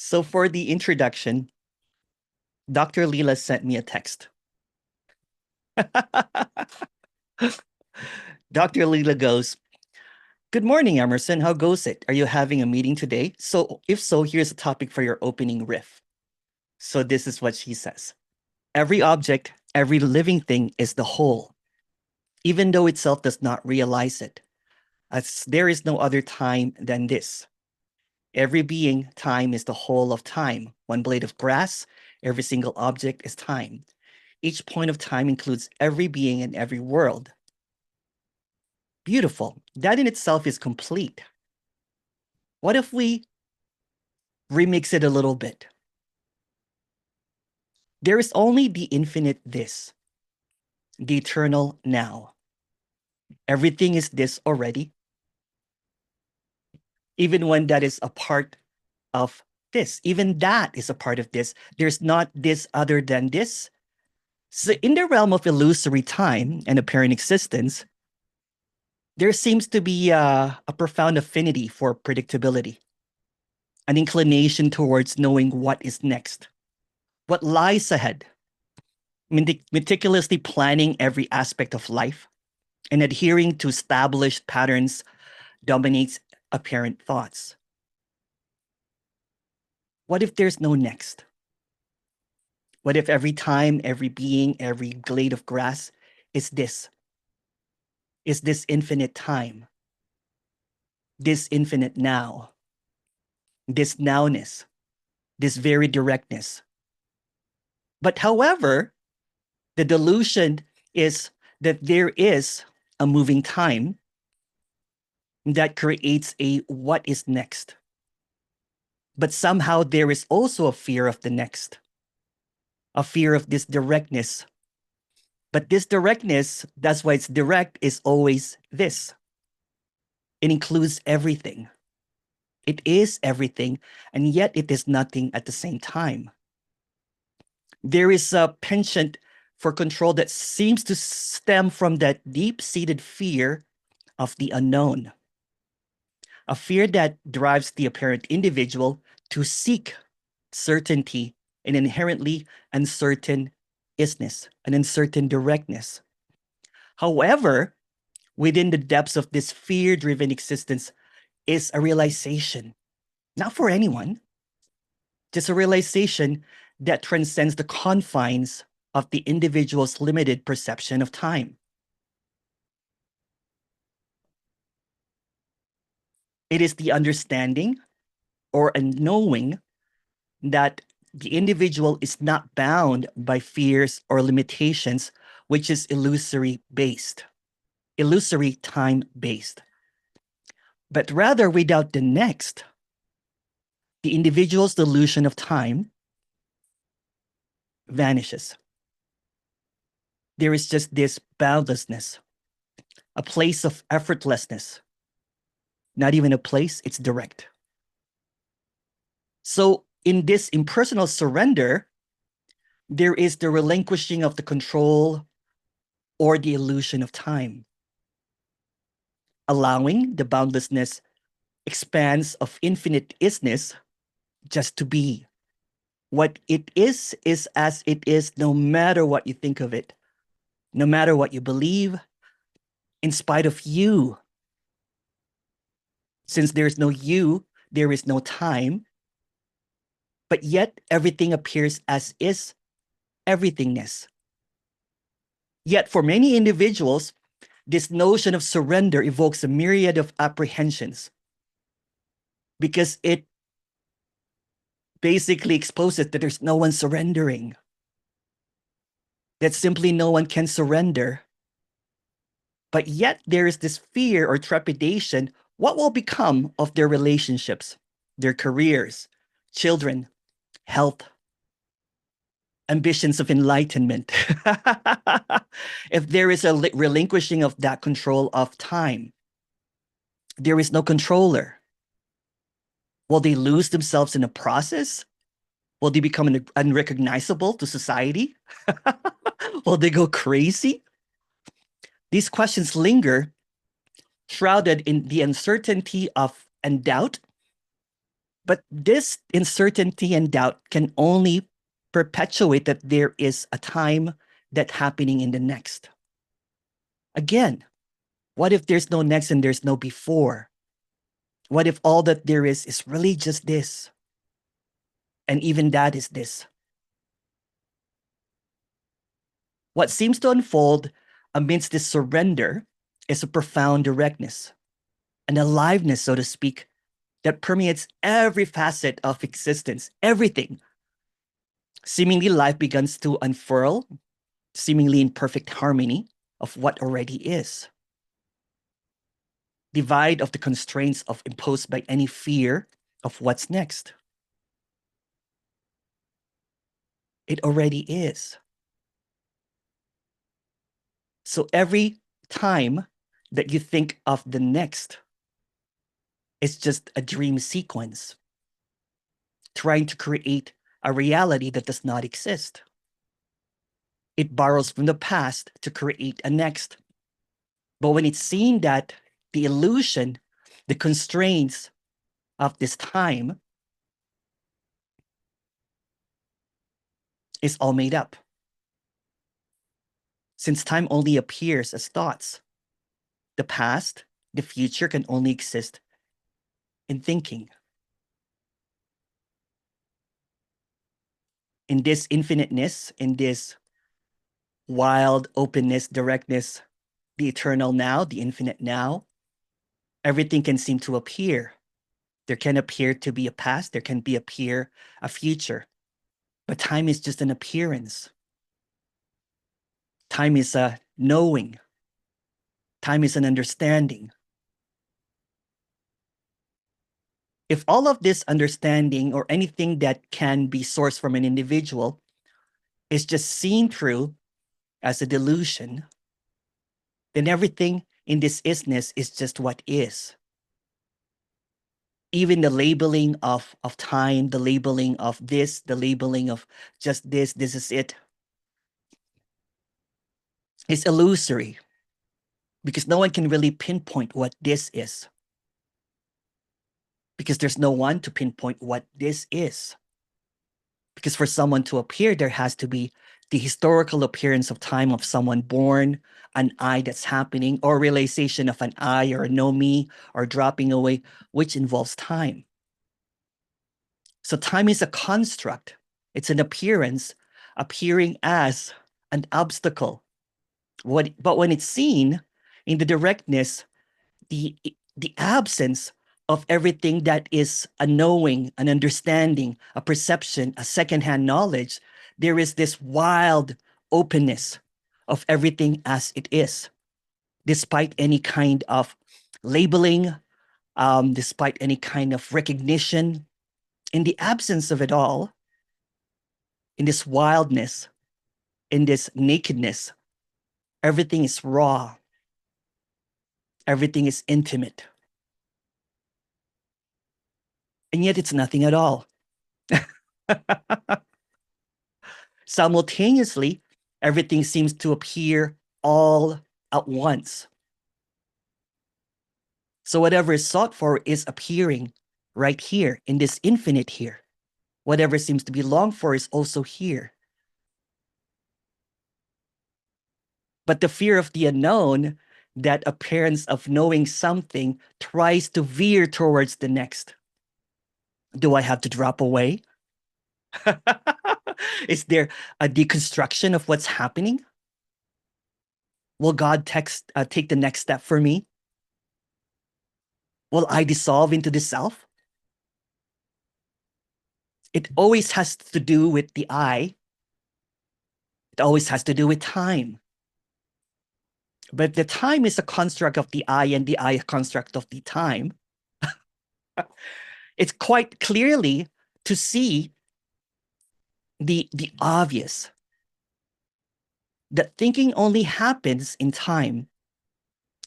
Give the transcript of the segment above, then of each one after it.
So for the introduction, Dr. Leela sent me a text. Dr. Leela goes, "Good morning, Emerson. How goes it? Are you having a meeting today? So if so, here's a topic for your opening riff." So this is what she says. Every object, every living thing is the whole, even though itself does not realize it, as there is no other time than this. Every being, time is the whole of time. One blade of grass, every single object is time. Each point of time includes every being and every world. Beautiful. That in itself is complete. What if we remix it a little bit? There is only the infinite this, the eternal now. Everything is this already, even when that is a part of this. Even that is a part of this. There's not this other than this. So in the realm of illusory time and apparent existence, there seems to be a profound affinity for predictability, an inclination towards knowing what is next, what lies ahead, meticulously planning every aspect of life and adhering to established patterns dominates apparent thoughts. What if there's no next? What if every time, every being, every blade of grass is this? Is this infinite time? This infinite now? This nowness? This very directness? But however, the delusion is that there is a moving time that creates a what is next. But somehow there is also a fear of the next, a fear of this directness. But this directness, that's why it's direct, is always this. It includes everything. It is everything, and yet it is nothing at the same time. There is a penchant for control that seems to stem from that deep-seated fear of the unknown, a fear that drives the apparent individual to seek certainty in inherently uncertain isness, an uncertain directness. However, within the depths of this fear-driven existence is a realization, not for anyone, just a realization that transcends the confines of the individual's limited perception of time. It is the understanding or a knowing that the individual is not bound by fears or limitations, which is illusory time based, but rather without the next, the individual's delusion of time vanishes. There is just this boundlessness, a place of effortlessness, not even a place, it's direct. So in this impersonal surrender, there is the relinquishing of the control or the illusion of time, allowing the boundlessness, expanse of infinite isness just to be. What it is as it is, no matter what you think of it, no matter what you believe, in spite of you. Since there is no you, there is no time, but yet everything appears as is everythingness. Yet for many individuals, this notion of surrender evokes a myriad of apprehensions because it basically exposes that there's no one surrendering, that simply no one can surrender. But yet there is this fear or trepidation. What will become of their relationships, their careers, children, health, ambitions of enlightenment? If there is a relinquishing of that control of time, there is no controller. Will they lose themselves in the process? Will they become unrecognizable to society? Will they go crazy? These questions linger, shrouded in the uncertainty of and doubt, But this uncertainty and doubt can only perpetuate that there is a time that's happening in the next. Again, what if there's no next and there's no before? What if all that there is really just this? And even that is this. What seems to unfold amidst this surrender is a profound directness, an aliveness, so to speak, that permeates every facet of existence, everything. Seemingly, life begins to unfurl, seemingly in perfect harmony of what already is. Divide of the constraints of imposed by any fear of what's next. It already is. So every time that you think of the next, it's just a dream sequence, trying to create a reality that does not exist. It borrows from the past to create a next. But when it's seen that the illusion, the constraints of this time is all made up. Since time only appears as thoughts, the past, the future can only exist in thinking. In this infiniteness, in this wild openness, directness, the eternal now, the infinite now, everything can seem to appear. There can appear to be a past, there can appear a future, but time is just an appearance. Time is a knowing. Time is an understanding. If all of this understanding or anything that can be sourced from an individual is just seen through as a delusion, then everything in this isness is just what is. Even the labeling of time, the labeling of this, the labeling of just this is it, is illusory because no one can really pinpoint what this is. Because there's no one to pinpoint what this is. Because for someone to appear, there has to be the historical appearance of time of someone born, an I that's happening, or realization of an I or a no me, or dropping away, which involves time. So time is a construct. It's an appearance, appearing as an obstacle. But when it's seen in the directness, the absence of everything that is a knowing, an understanding, a perception, a secondhand knowledge, there is this wild openness of everything as it is, despite any kind of labeling, despite any kind of recognition. In the absence of it all, in this wildness, in this nakedness, everything is raw. Everything is intimate. And yet it's nothing at all. Simultaneously, everything seems to appear all at once. So whatever is sought for is appearing right here in this infinite here. Whatever seems to be longed for is also here. But the fear of the unknown, that appearance of knowing something, tries to veer towards the next. Do I have to drop away? Is there a deconstruction of what's happening? Will God take the next step for me? Will I dissolve into the self? It always has to do with the I. It always has to do with time. But the time is a construct of the I and the I a construct of the time. It's quite clearly to see the obvious, that thinking only happens in time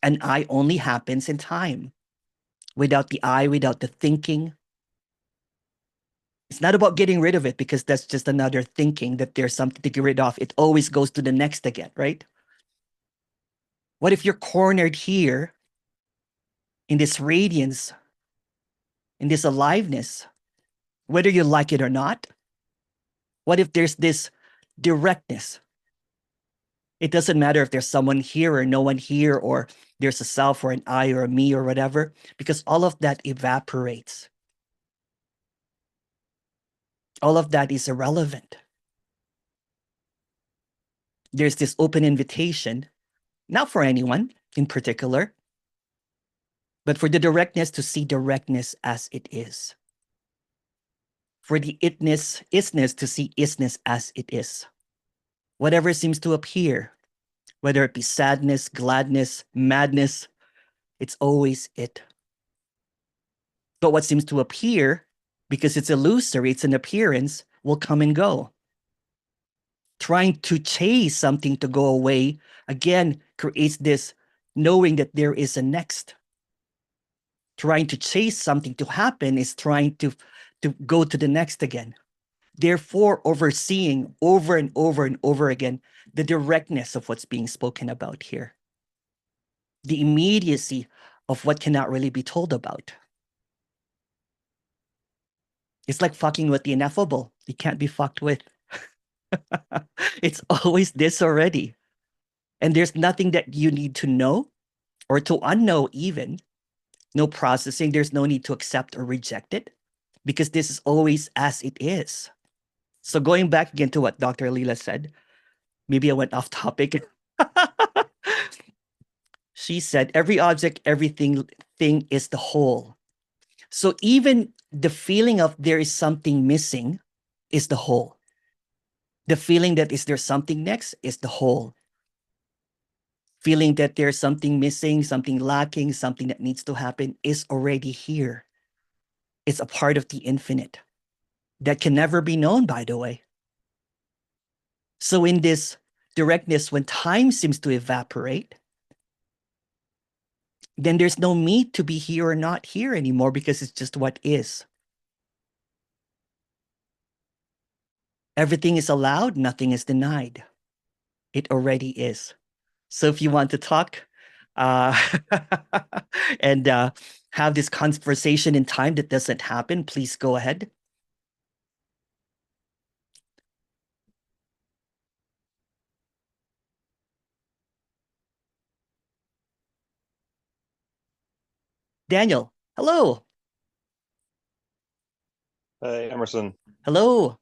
and I only happens in time. Without the I, without the thinking, it's not about getting rid of it, because that's just another thinking that there's something to get rid of. It always goes to the next again, right? What if you're cornered here in this radiance, in this aliveness, whether you like it or not? What if there's this directness? It doesn't matter if there's someone here or no one here, or there's a self or an I or a me or whatever, because all of that evaporates. All of that is irrelevant. There's this open invitation, not for anyone in particular, but for the directness to see directness as it is. For the isness to see isness as it is. Whatever seems to appear, whether it be sadness, gladness, madness, it's always it. But what seems to appear, because it's illusory, it's an appearance, will come and go. Trying to chase something to go away, again, creates this knowing that there is a next. Trying to chase something to happen is trying to go to the next again. Therefore, overseeing over and over and over again the directness of what's being spoken about here. The immediacy of what cannot really be told about. It's like fucking with the ineffable. It can't be fucked with. It's always this already. And there's nothing that you need to know or to unknow even. No processing. There's no need to accept or reject it because this is always as it is. So going back again to what Dr. Leela said, maybe I went off topic. She said, every object, everything thing is the whole. So even the feeling of there is something missing is the whole. The feeling that is there something next is the whole. Feeling that there's something missing, something lacking, something that needs to happen is already here. It's a part of the infinite that can never be known, by the way. So in this directness, when time seems to evaporate, then there's no need to be here or not here anymore because it's just what is. Everything is allowed, nothing is denied. It already is. So if you want to talk and have this conversation in time that doesn't happen, please go ahead. Daniel, hello. Hey, Emerson. Hello.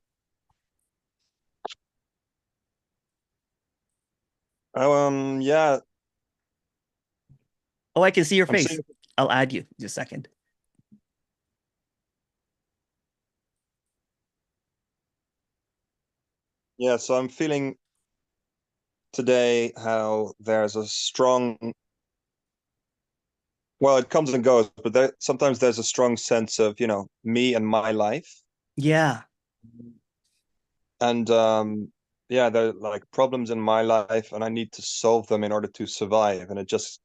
Yeah, Oh, I can see your I'm face. seeing, I'll add you in a second. yeah, so I'm feeling today how there's a strong, well, it comes and goes, but sometimes there's a strong sense of, me and my life. Yeah. And yeah, there are like problems in my life and I need to solve them in order to survive. And it just,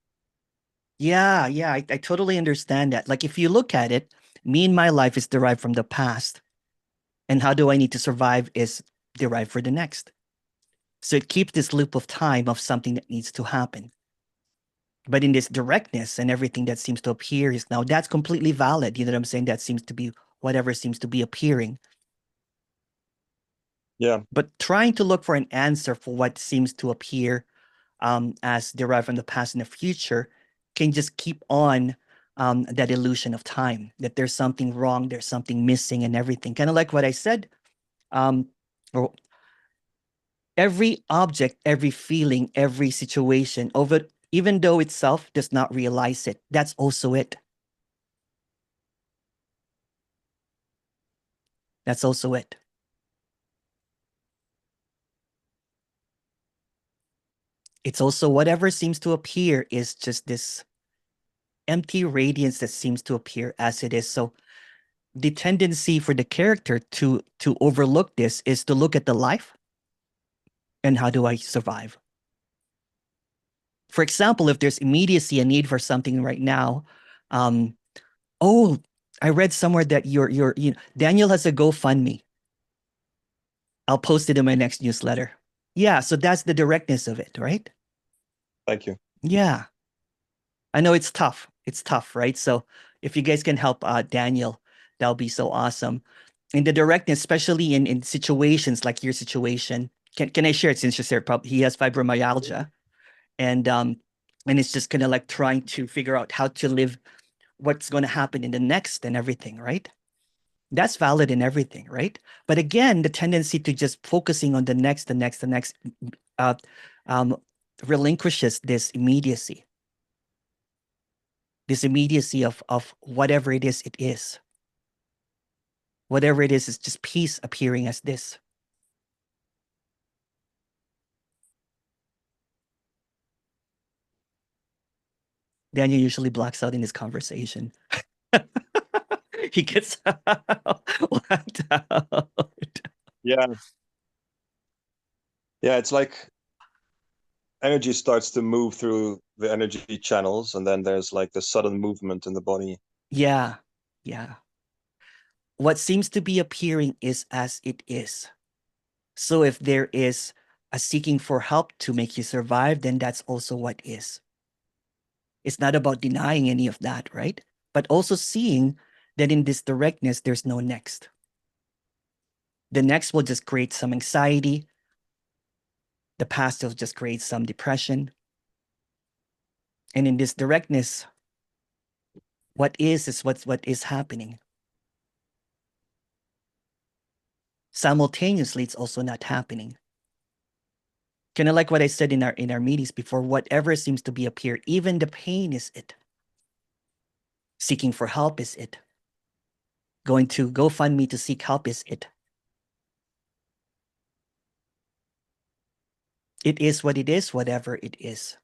Yeah, I totally understand that. Like if you look at it, me and my life is derived from the past. And how do I need to survive is derived for the next. So it keeps this loop of time of something that needs to happen. But in this directness and everything that seems to appear is now, that's completely valid. You know what I'm saying? That seems to be whatever seems to be appearing. yeah, But trying to look for an answer for what seems to appear as derived from the past and the future can just keep on that illusion of time, that there's something wrong, there's something missing and everything. Kind of like what I said, or every object, every feeling, every situation, over even though itself does not realize it, that's also it. That's also it. It's also whatever seems to appear is just this empty radiance that seems to appear as it is. So the tendency for the character to overlook this is to look at the life and how do I survive. For example, if there's immediacy and need for something right now, um, oh, I read somewhere that Daniel has a GoFundMe. I'll post it in my next newsletter. Yeah, so that's the directness of it, right? thank you. Yeah, I know it's tough. It's tough, right? So if you guys can help Daniel, that'll be so awesome. in the directness, especially in situations like your situation. Can I share it since you said he has fibromyalgia, and it's just kind of like trying to figure out how to live, what's going to happen in the next and everything, right? That's valid in everything, right? But again, the tendency to just focusing on the next, uh, um, relinquishes this immediacy of whatever it is, it is. Whatever it is just peace appearing as this. Daniel usually blacks out in his conversation. He gets blacked out. Yeah. Yeah, it's like energy starts to move through the energy channels, and then there's like the sudden movement in the body. Yeah, yeah. What seems to be appearing is as it is. So if there is a seeking for help to make you survive, then that's also what is. It's not about denying any of that, right? But also seeing that in this directness, there's no next. The next will just create some anxiety. The past will just create some depression. And in this directness, what is what is happening. Simultaneously, it's also not happening. Kind of like what I said in our meetings before, whatever seems to be appear, even the pain is it. Seeking for help is it. Going to GoFundMe to seek help is it. It is what it is, whatever it is.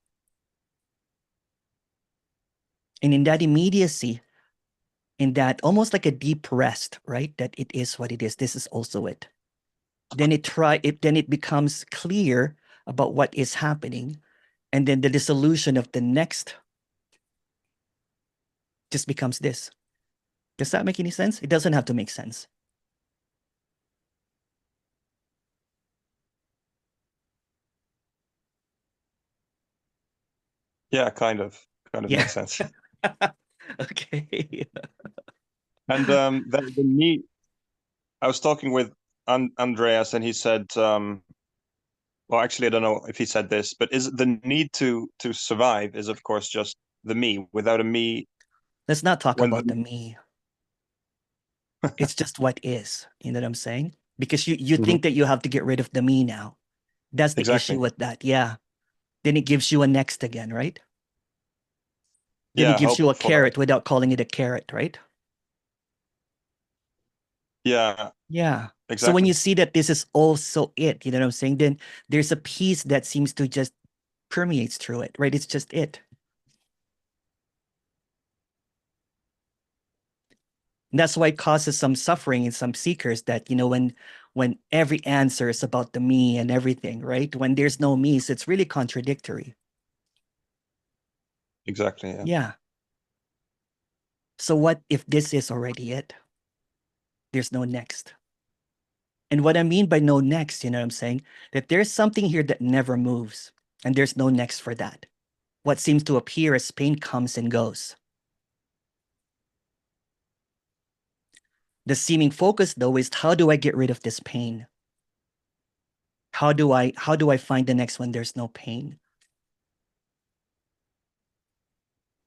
And in that immediacy, in that almost like a deep rest, right? That it is what it is. This is also it. Then it becomes clear about what is happening. And then the dissolution of the next just becomes this. Does that make any sense? It doesn't have to make sense. Yeah, kind of Yeah. makes sense. Okay. And the need. I was talking with Andreas, and he said, well, actually, I don't know if he said this, but is the need to survive is of course just the me. Without a me, Let's not talk when about the the me. It's just what is. You know what I'm saying? Because you Mhm. think that you have to get rid of the me now. That's the issue Exactly, with that. Yeah. Then it gives you a next again, right? Then it yeah, gives you hope a for carrot without calling it a carrot, right? yeah, Yeah. So when exactly, you see that this is also it, you know what I'm saying? Then there's a piece that seems to just permeates through it, right? It's just it. And that's why it causes some suffering in some seekers that, when every answer is about the me and everything, right? When there's no me, so it's really contradictory. exactly. Yeah, Yeah. So what if this is already it? There's no next. And what I mean by no next, you know what I'm saying? That there's something here that never moves, and there's no next for that. What seems to appear as pain comes and goes. The seeming focus, though, is how do I get rid of this pain? How do I find the next when there's no pain?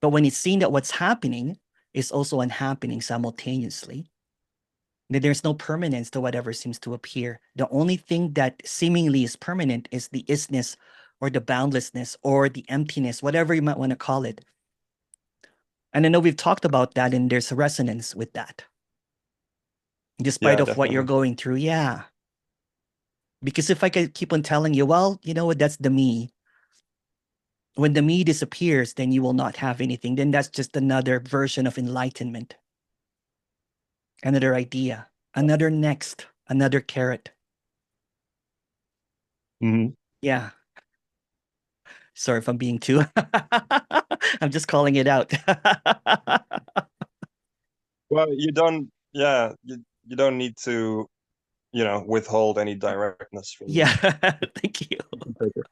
But when it's seen that what's happening is also unhappening simultaneously, then there's no permanence to whatever seems to appear. The only thing that seemingly is permanent is the isness or the boundlessness or the emptiness, whatever you might want to call it. And I know we've talked about that, and there's a resonance with that, despite yeah, of what you're definitely. going through. Yeah. Because if I could keep on telling you, well, you know what, that's the me. When the me disappears, then you will not have anything. Then that's just another version of enlightenment, another idea, another next, another carrot. Hmm. Yeah. Sorry if I'm being too. I'm just calling it out. Well, you don't, yeah, you don't need to, withhold any directness from Yeah. me. Thank you. You can take it.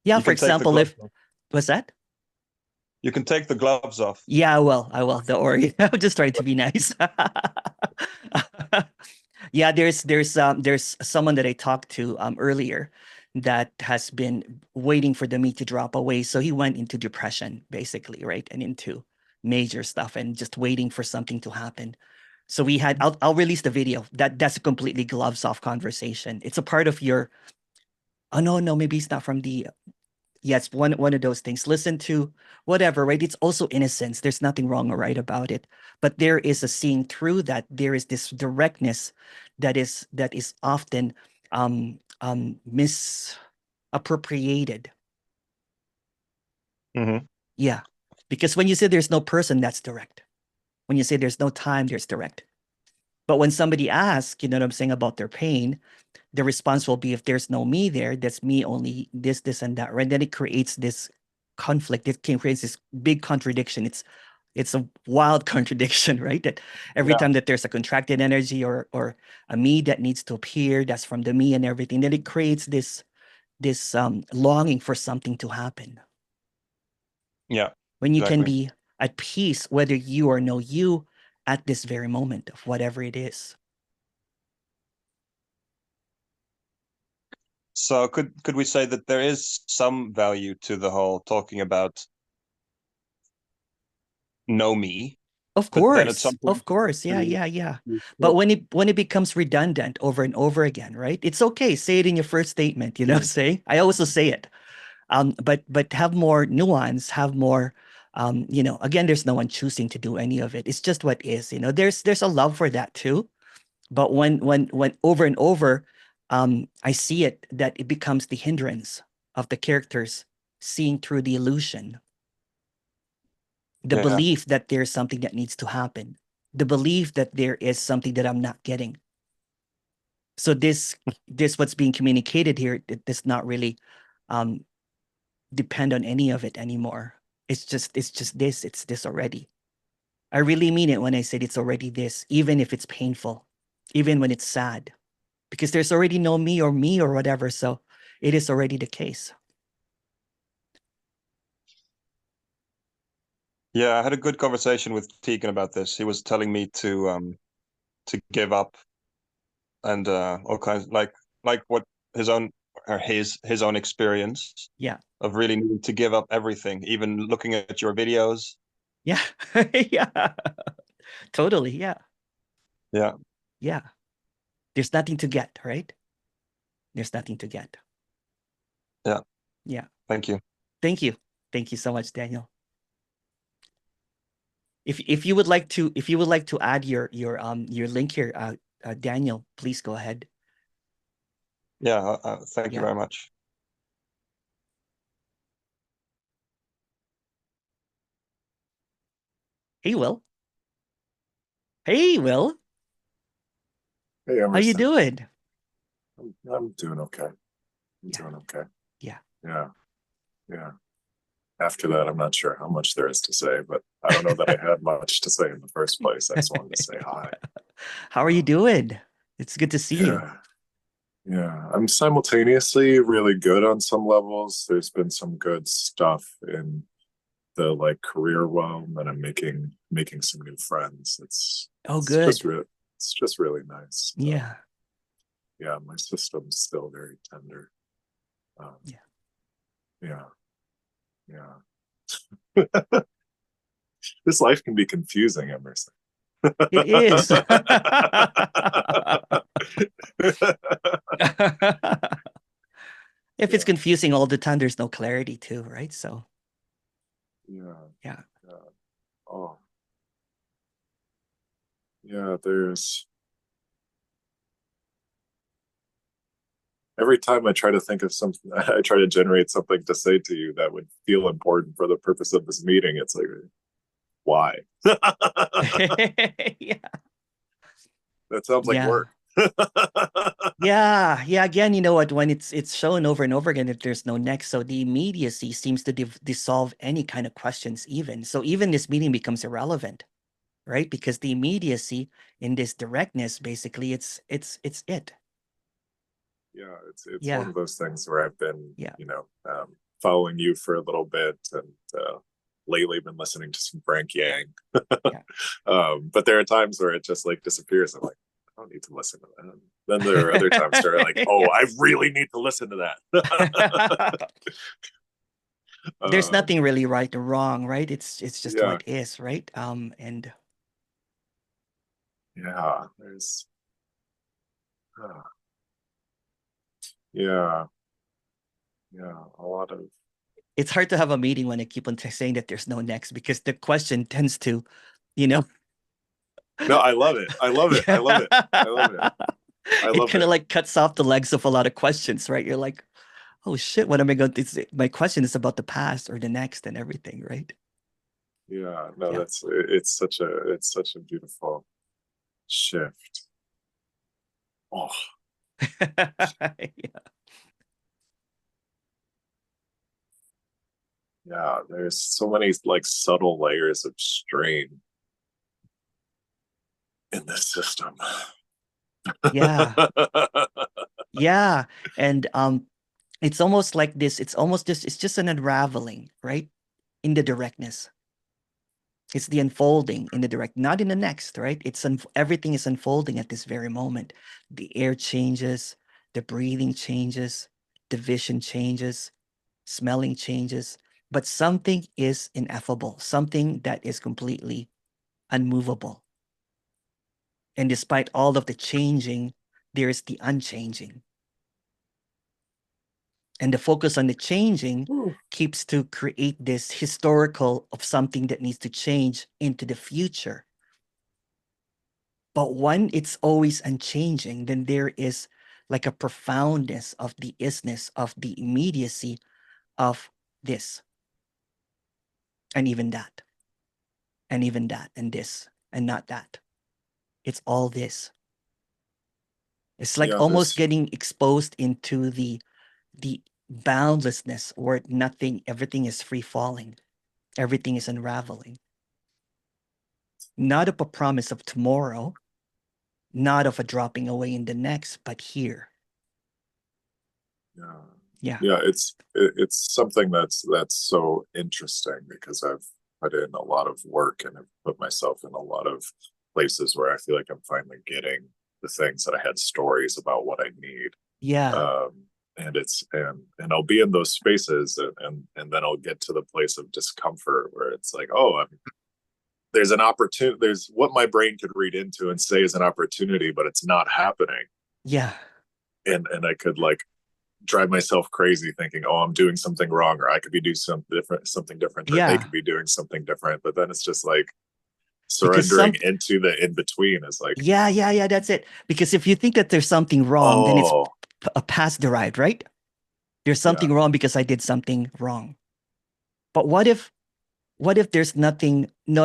Yeah. You For can take the example, gloves if off. what's that? You can take the gloves off. Yeah, I will. Don't worry. I'm just trying to be nice. Yeah, there's someone that I talked to earlier that has been waiting for the meat to drop away. So he went into depression, basically, right? And into major stuff and just waiting for something to happen. So we had I'll release the video. That's a completely gloves off conversation. It's a part of your, oh no, maybe it's not from the, yes, one of those things. Listen to whatever, right? It's also innocence. There's nothing wrong or right about it. But there is a seeing through that. There is this directness that is often misappropriated. Mm-hmm. Yeah. Because when you say there's no person, that's direct. When you say there's no time, there's direct. But when somebody asks, you know what I'm saying, about their pain, the response will be, if there's no me there, that's me only this, and that, right? Then it creates this conflict. It can create this big contradiction. It's a wild contradiction, right? That every Yeah. time that there's a contracted energy or a me that needs to appear, that's from the me and everything, then it creates this longing for something to happen. Yeah. When you can Exactly. be at peace, whether you or no you, at this very moment of whatever it is. So could we say that there is some value to the whole talking about know me, but then at some point Of course, yeah, to, yeah, yeah. to But stop. when it becomes redundant over and over again, right? It's okay. Say it in your first statement, you know, Yeah. say. I also say it. But have more nuance, have more you know, again, there's no one choosing to do any of it. It's just what is, you know. There's a love for that too. But when over and over, I see it that it becomes the hindrance of the characters seeing through the illusion, the Yeah. belief that there's something that needs to happen, the belief that there is something that I'm not getting. So this what's being communicated here, it does not really um, depend on any of it anymore. It's just this. It's this already. I really mean it when I said it's already this, even if it's painful, even when it's sad, because there's already no me or whatever. So it is already the case. Yeah, I had a good conversation with Tegan about this. He was telling me to give up and all kinds, like what his own or his own experience Yeah. of really needing to give up everything, even looking at your videos. Yeah. Yeah. Totally. Yeah. Yeah. Yeah. There's nothing to get, right? There's nothing to get. Yeah. Yeah. Thank you. Thank you. Thank you so much, Daniel. If you would like to, if you would like to add your link here, Daniel, please go ahead. Yeah. Thank you Yeah. very much. Hey, Will. Hey, Will. Hey, How you Emerson. doing? I'm doing okay. I'm Yeah. doing okay. Yeah. Yeah. Yeah. After that, I'm not sure how much there is to say, but I don't know that I had much to say in the first place. I just wanted to say hi. How are you doing? It's good to see you. Yeah. Yeah. I'm simultaneously really good on some levels. There's been some good stuff in the like career realm, and I'm making some new friends. Oh, It's just good. really it's just really nice. Yeah. Yeah, my system's still very tender. Um, Yeah. yeah. Yeah. This life can be confusing, Emerson. It is. If it's Yeah, confusing all the time, there's no clarity too, right? So, yeah, yeah. yeah. Oh, yeah. There's every time I try to think of something, I try to generate something to say to you that would feel important for the purpose of this meeting. It's like, why? Yeah. That sounds like Yeah. work. Yeah, yeah. Again, you know what? When it's shown over and over again that there's no next, so the immediacy seems to dissolve any kind of questions. Even so, even this meeting becomes irrelevant, right? Because the immediacy in this directness, basically, it's it. Yeah, it's one Yeah, of those things where I've been, yeah, following you for a little bit, and lately been listening to some Frank Yang. Yeah. But there are times where it just like disappears. I'm like, I don't need to listen to that. Then there are other times where like, oh, I really need to listen to that. There's nothing really right or wrong, right? It's just Yeah. what is, right? And yeah, there's yeah, a lot of it's hard to have a meeting when I keep on saying that there's no next, because the question tends to, you know. No, I love it. I love it. I love it. I love it. I It love kind of it. like cuts off the legs of a lot of questions, right? You're like, oh shit, what am I going to, my question is about the past or the next and everything, right? Yeah, no, Yeah. it's such a beautiful shift. Oh, Yeah. yeah, there's so many like subtle layers of strain in this system. Yeah. Yeah. And it's almost like this, it's just an unraveling, right? In the directness. It's the unfolding in the direct, not in the next, right? Everything is unfolding at this very moment. The air changes, the breathing changes, the vision changes, smelling changes, but something is ineffable, something that is completely unmovable. And despite all of the changing, there is the unchanging. And the focus on the changing keeps to create this historical of something that needs to change into the future. But when it's always unchanging, then there is like a profoundness of the isness, of the immediacy of this. And even that. And even that. And this. And not that. It's all this. It's like Yeah, almost getting exposed into the boundlessness where nothing, everything is free falling. Everything is unraveling. Not of a promise of tomorrow, not of a dropping away in the next, but here. yeah, it's something that's so interesting, because I've put in a lot of work and I've put myself in a lot of places where I feel like I'm finally getting the things that I had stories about what I need. Yeah. And I'll be in those spaces, and then I'll get to the place of discomfort where it's like, oh, there's an opportunity, there's what my brain could read into and say is an opportunity, but it's not happening. Yeah. And I could like drive myself crazy thinking, oh, I'm doing something wrong, or I could be doing something different, or they could be doing something different. But then it's just like surrendering into the in between is like, yeah, that's it. Because if you think that there's something wrong, then it's a past derived, right? There's something wrong because I did something wrong. But what if there's nothing in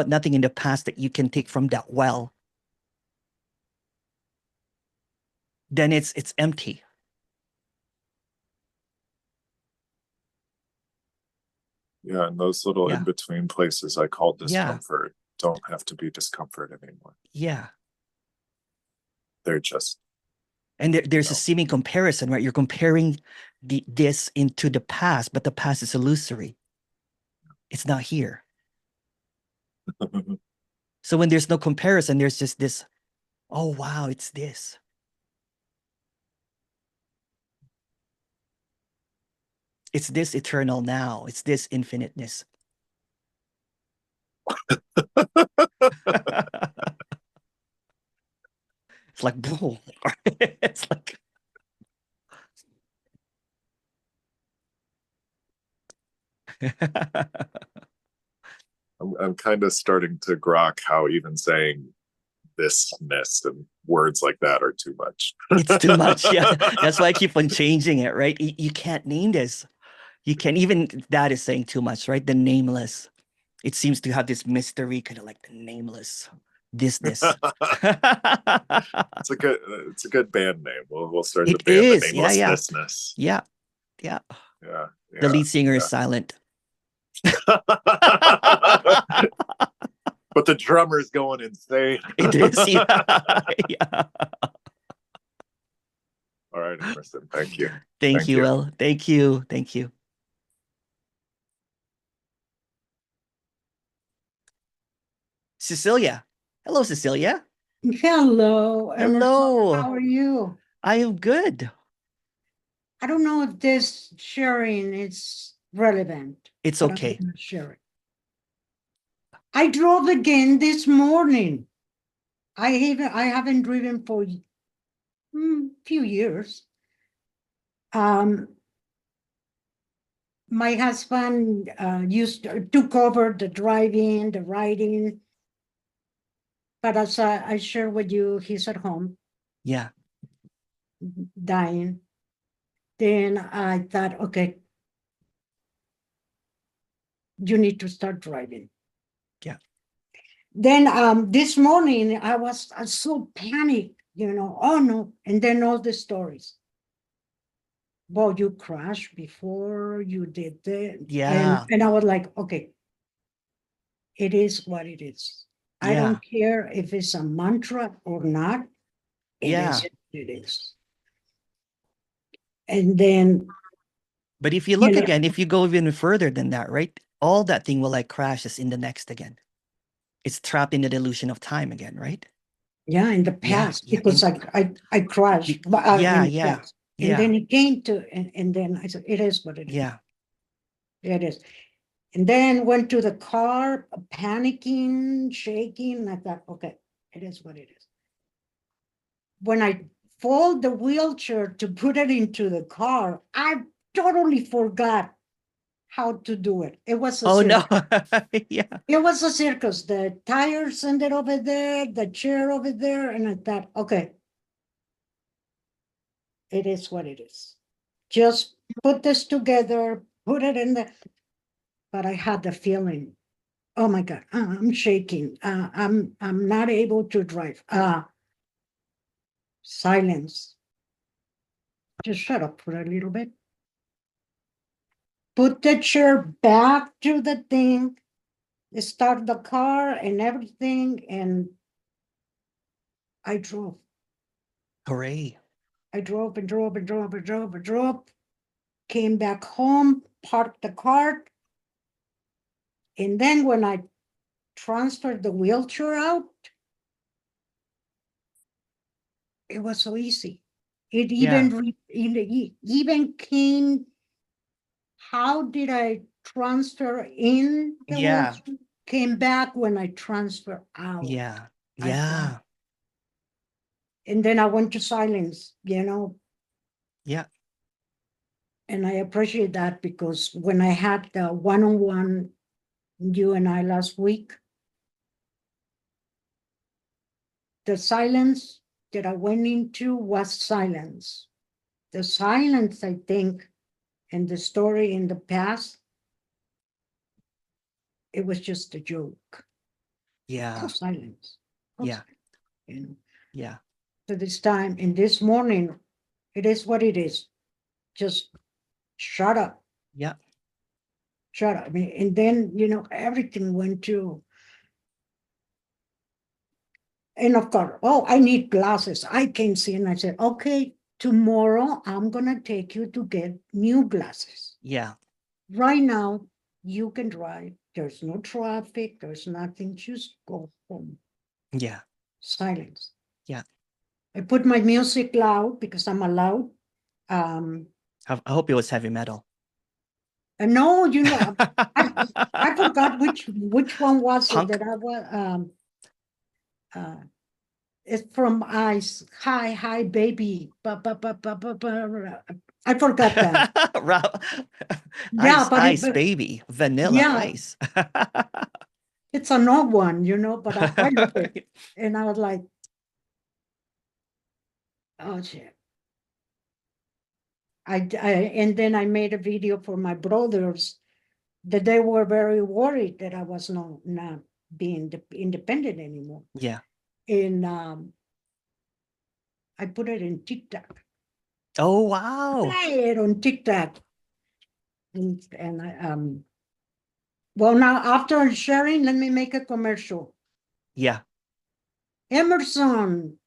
the past that you can take from that well? Then it's empty. Yeah, and those little in between places I call discomfort don't have to be discomfort anymore. Yeah. They're just, and there's a seeming comparison, right? You're comparing this into the past, but the past is illusory. It's not here. So when there's no comparison, there's just this, oh wow, it's this. It's this eternal now. It's this infiniteness. It's like, boom. It's like, I'm kind of starting to grok how even saying thisness and words like that are too much. It's too much. Yeah. That's why I keep on changing it, right? You can't name this. You can't, even that is saying too much, right? The nameless. It seems to have this mystery, kind of like the nameless. Thisness. It's a good band name. We'll start the It band is. The Namelessness. Yeah. The lead singer is silent. But the drummer's going insane. It is. Yeah. All right, Emerson. Thank you. Thank you, Will. Thank you. Cecilia. Hello, Cecilia. Hello, Emerson. Hello. How are you? I am good. I don't know if this sharing is relevant. It's but okay. I'm gonna share it. I drove again this morning. I haven't driven for few years. My husband took over the driving, the riding. But as I share with you, he's at home Yeah. dying. Then I thought, okay, you need to start driving. Yeah. Then this morning I was so panicked, oh no, and then all the stories. Well, you crashed before, you did that. Yeah. And I was like, okay, it is what it is. I Yeah. don't care if it's a mantra or not. It Yeah. is what it is. And then, But if you look again, if you go even further than that, right? All that thing will like crashes in the next again. It's trapped in the delusion of time again, right? yeah, in the past, yeah, because I crashed. yeah, in the yeah, past. And yeah, then it came to, and then I said, it is what it is. yeah, It is. And then went to the car, panicking, shaking. I thought, okay, it is what it is. When I fold the wheelchair to put it into the car, I totally forgot how to do it. It was a oh no. circus. Yeah, It was a circus. The tires ended over there, the chair over there, and I thought, okay, it is what it is. Just put this together, put it in the. But I had the feeling, oh my God, I'm shaking. I'm not able to drive. Silence. Just shut up for a little bit. Put the chair back to the thing, start the car and everything, and I drove. hooray. I drove and drove and drove and drove and drove. Came back home, parked the car. And then when I transferred the wheelchair out, it was so easy. It even came. How did I transfer in the Yeah, wheelchair? Came back when I transfer out. yeah, I yeah, thought. And then I went to silence, yeah, and I appreciate that, because when I had the one-on-one, you and I last week, the silence that I went into was silence. The silence, I think, and the story in the past, it was just a joke. yeah, Called silence. yeah, And yeah, so this time, and this morning, it is what it is. Just shut up. yeah, Shut up. And then, everything went to. And of course, oh, I need glasses. I can't see. And I said, okay, tomorrow I'm going to take you to get new glasses. yeah, Right now, you can drive. There's no traffic. There's nothing. Just go home. yeah, Silence. yeah. I put my music loud because I'm allowed. I hope it was heavy metal. No, I forgot which one was Punk? it that I was. It's from Ice. Hi, baby. I forgot that. Yeah, Ice, but baby, vanilla yeah, ice. it's an old one, but I love it. And I was like, oh shit. And then I made a video for my brothers that they were very worried that I was not being independent anymore. Yeah. And I put it in TikTok. Oh wow. Play it on TikTok. And I well, now after sharing, let me make a commercial. Yeah. Emerson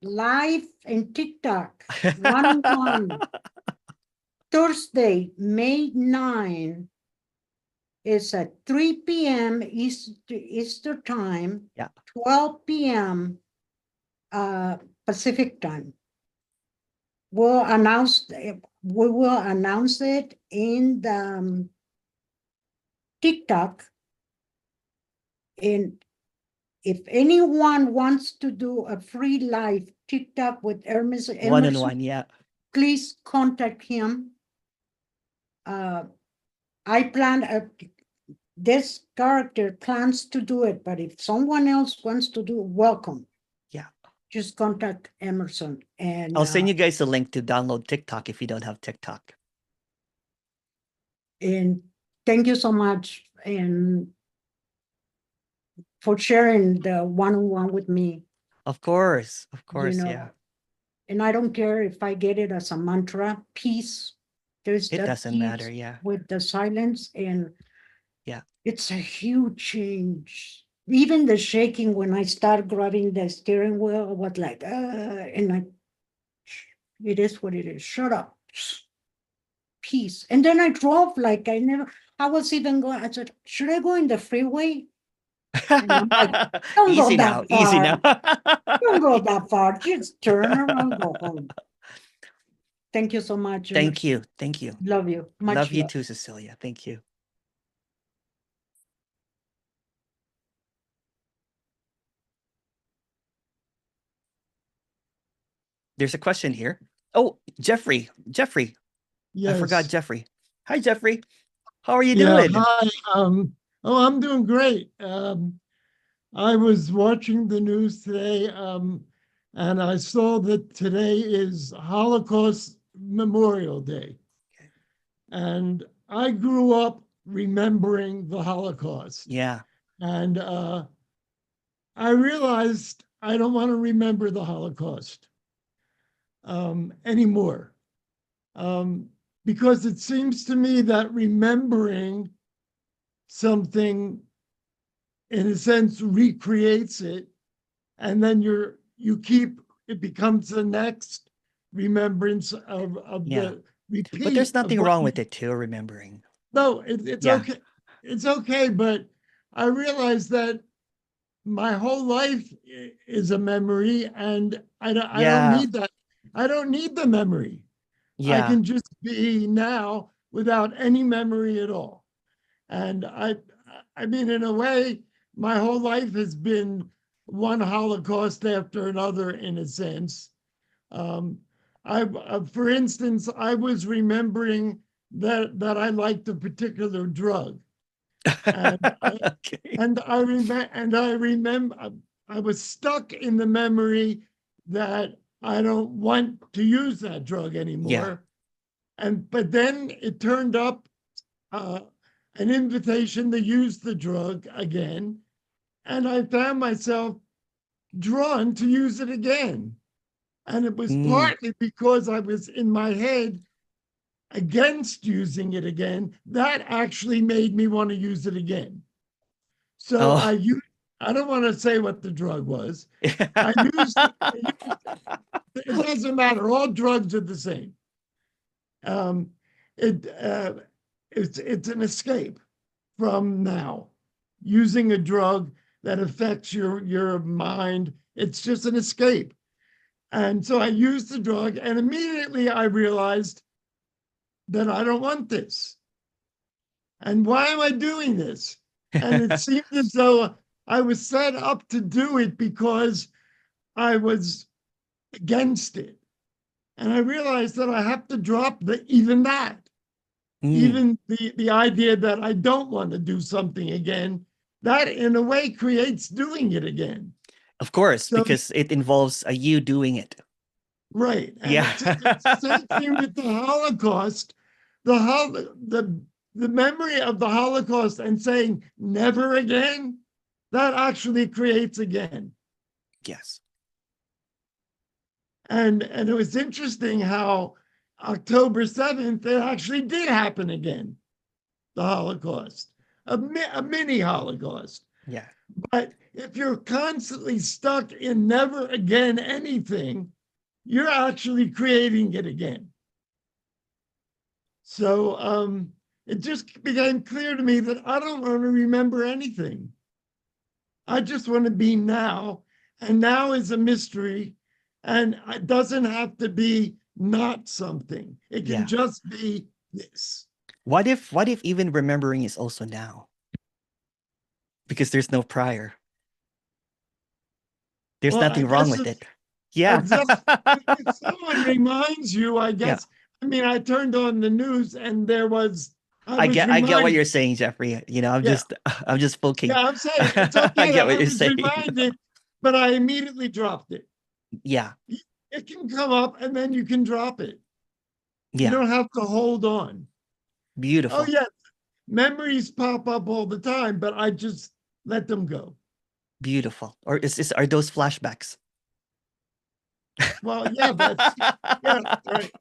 live in TikTok 1-on-1 Thursday, May 9, It's at 3 p.m. Easter time, Yeah. 12 p.m. Pacific time. We will announce it in the TikTok. And if anyone wants to do a free live TikTok with Emerson, One-on-one, yeah. please contact him. I plan this character plans to do it, but if someone else wants to do it, welcome. Yeah. Just contact Emerson, and I'll send you guys a link to download TikTok if you don't have TikTok. And thank you so much, and for sharing the one-on-one with me. Of course, yeah. And I don't care if I get it as a mantra, peace. There's It that doesn't peace matter, yeah. with the silence, and yeah, it's a huge change. Even the shaking when I start grabbing the steering wheel, I was like, and it is what it is. Shut up. Peace. And then I drove like I was even going, I said, should I go in the freeway? And I'm like, don't easy go now, that far. easy now. Don't go that far. Just turn around, go home. Thank you so much. Thank you. Love you. Much Love you too, Cecilia. Thank you. There's a question here. Oh, Jeffrey. Yes. I forgot Jeffrey. Hi, Jeffrey. How are you Yeah, doing? hi. I'm doing great. I was watching the news today, and I saw that today is Holocaust Memorial Day. And I grew up remembering the Holocaust. Yeah. And I realized I don't want to remember the Holocaust anymore. Because it seems to me that remembering something, in a sense, recreates it, and then it becomes the next remembrance of the repeat. But there's nothing wrong with it too, remembering. No, it's okay. It's okay, but I realize that my whole life is a memory, and I don't need that. I don't need the memory. I can just be now without any memory at all. And I mean, in a way, my whole life has been one Holocaust after another, in a sense. For instance, I was remembering that I liked a particular drug. And I remember I was stuck in the memory that I don't want to use that drug anymore. But then it turned up an invitation to use the drug again, and I found myself drawn to use it again. And it was partly because I was in my head against using it again. That actually made me want to use it again. So I don't want to say what the drug was. It doesn't matter. All drugs are the same. It's an escape from now. Using a drug that affects your mind, it's just an escape. And so I used the drug, and immediately I realized that I don't want this. And why am I doing this? And it seemed as though I was set up to do it because I was against it. And I realized that I have to drop even that. Even the idea that I don't want to do something again, that in a way creates doing it again. Of course, because it involves you doing it. Right. And it's the same thing with the Holocaust. The memory of the Holocaust and saying never again, that actually creates again. Yes. And it was interesting how October 7th, it actually did happen again, the Holocaust, a mini Holocaust. Yeah. But if you're constantly stuck in never again anything, you're actually creating it again. So it just became clear to me that I don't want to remember anything. I just want to be now. And now is a mystery. And it doesn't have to be not something. It can Yeah. just be this. What if even remembering is also now? Because there's no prior. There's Well, I nothing wrong guess with it's, it. Yeah. if someone reminds you, I guess. I mean, I turned on the news and there was, I was get what reminded. you're saying, Jeffrey. You know, I'm Yeah. just poking. Yeah, I'm saying it's I okay. get what I you're was saying. reminded, but I immediately dropped it. Yeah. It can come up and then you can drop it. You Yeah. don't have to hold on. Beautiful. Oh, yeah. Memories pop up all the time, but I just let them go. Beautiful. Or are those flashbacks? Well, yeah, that's, yeah, right.